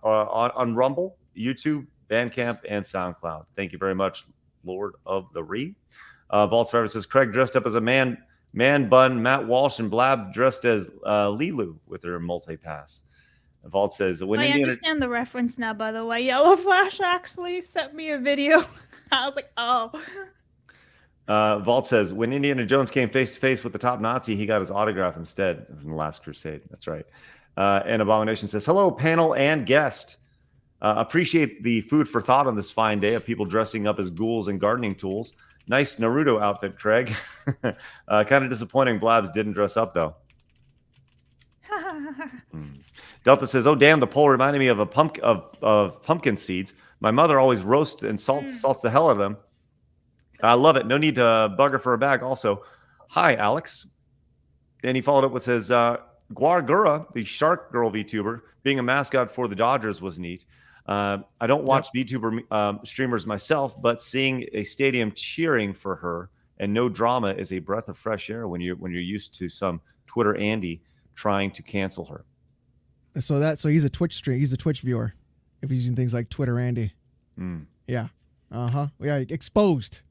on Rumble, YouTube, Bandcamp, and SoundCloud." Thank you very much, Lord of the Rees. Vault Survivor says, "Craig dressed up as a man bun, Matt Walsh and Blab dressed as Lilu with their multi-pass." Vault says, I understand the reference now, by the way. Yellow Flash actually sent me a video. I was like, oh. Vault says, "When Indiana Jones came face to face with the top Nazi, he got his autograph instead from The Last Crusade." That's right. And Abomination says, "Hello, panel and guest. Appreciate the food for thought on this fine day of people dressing up as ghouls and gardening tools. Nice Naruto outfit, Craig. Kind of disappointing Blabs didn't dress up, though." Delta says, "Oh, damn, the poll reminded me of of pumpkin seeds. My mother always roasts and salts the hell out of them. I love it. No need to bug her for a bag. Also, hi, Alex." And he followed up with says, "Guargura, the Shark Girl VTuber, being a mascot for the Dodgers was neat. I don't watch VTuber streamers myself, but seeing a stadium cheering for her and no drama is a breath of fresh air when you're used to some Twitter Andy trying to cancel her." So he's a Twitch stream. He's a Twitch viewer. If he's using things like Twitter Andy. Yeah. Yeah. Exposed.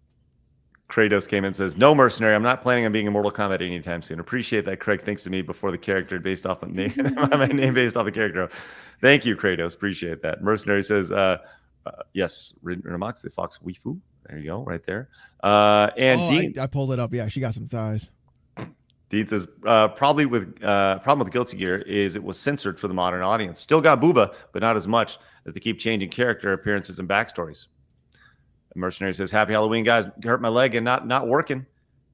Kratos came in and says, "No, Mercenary, I'm not planning on being in Mortal Kombat anytime soon. Appreciate that Craig thinks of me before the character based off of name. My name based off the character." Thank you, Kratos. Appreciate that. Mercenary says, "Yes, Rinamox, the Fox Wifu." There you go, right there. And Dean, I pulled it up. Yeah, she got some thighs. Dean says, problem with Guilty Gear is it was censored for the modern audience. Still got booba, but not as much as they keep changing character appearances and backstories. Mercenary says, "Happy Halloween, guys. Hurt my leg and not working.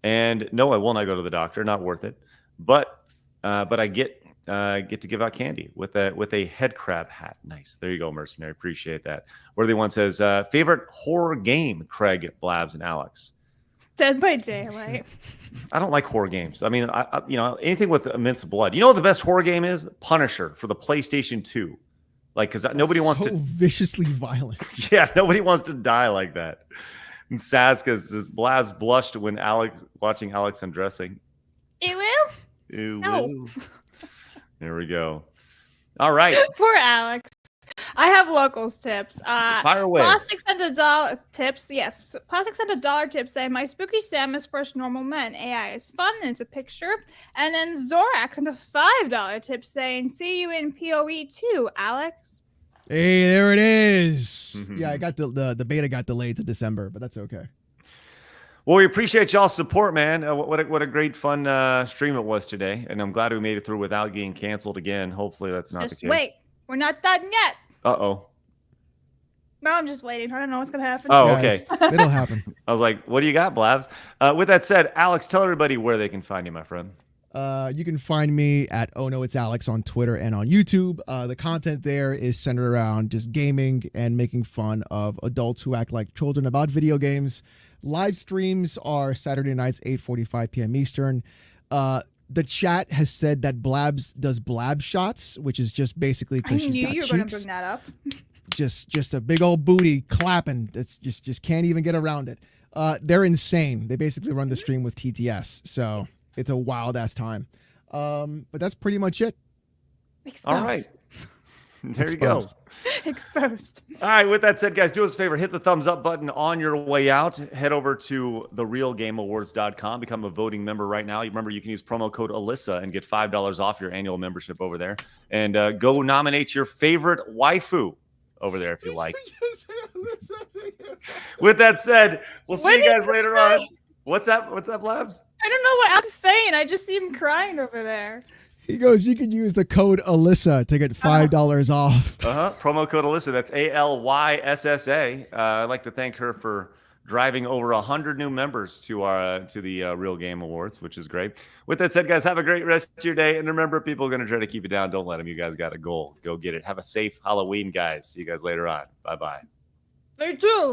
And no, I will not go to the doctor. Not worth it. But I get to give out candy with a head crab hat. Nice. There you go, Mercenary. Appreciate that." Worthy One says, "Favorite horror game, Craig, Blabs, and Alex?" Dead by Daylight. I don't like horror games. I mean, anything with immense blood. You know what the best horror game is? Punisher for the PlayStation 2. Like, because nobody wants to viciously violent. Yeah, nobody wants to die like that. And Saska says, "Blabs blushed when watching Alex undressing." It will. Ew. No. There we go. All right. Poor Alex. I have locals tips. Fire away. Plastic sent $1 tips. Yes, so Plastic sent $1 tip saying, "My spooky Sam is first normal men. AI is fun and it's a picture." And then Zorak sent a $5 tip saying, "See you in PoE too, Alex." Hey, there it is. Yeah, I got the beta got delayed to December, but that's okay. Well, we appreciate y'all's support, man. What a great fun stream it was today, and I'm glad we made it through without getting canceled again. Hopefully, that's not the case. Wait, we're not done yet. Uh-oh. No, I'm just waiting. I don't know what's gonna happen. Oh, okay. It'll happen. I was like, "What do you got, Blabs?" With that said, Alex, tell everybody where they can find you, my friend. You can find me at Oh No It's Alex on Twitter and on YouTube. The content there is centered around just gaming and making fun of adults who act like children about video games. Live streams are Saturday nights, 8:45 p.m. Eastern. The chat has said that Blabs does Blab shots, which is just basically I because she's knew got you were going to cheeks. bring that up. Just a big old booty clapping. That's just can't even get around it. They're insane. They basically run the stream with TTS, so it's a wild ass time. But that's pretty much it. Exposed. All right. There you go. Exposed. All right. With that said, guys, do us a favor. Hit the thumbs up button on your way out. Head over to therealgameawards.com. Become a voting member right now. Remember, you can use promo code Alyssa and get $5 off your annual membership over there. And go nominate your favorite waifu over there if you like. With that said, we'll see you guys later on. What's up? What's up, Labs? I don't know what I'm saying. I just see him crying over there. He goes, "You can use the code Alyssa to get $5 off." Promo code Alyssa. That's ALYSSA. I'd like to thank her for driving over 100 new members to the Real Game Awards, which is great. With that said, guys, have a great rest of your day. And remember, people are going to try to keep you down. Don't let them. You guys got a goal. Go get it. Have a safe Halloween, guys. See you guys later on. Bye-bye. Fatality.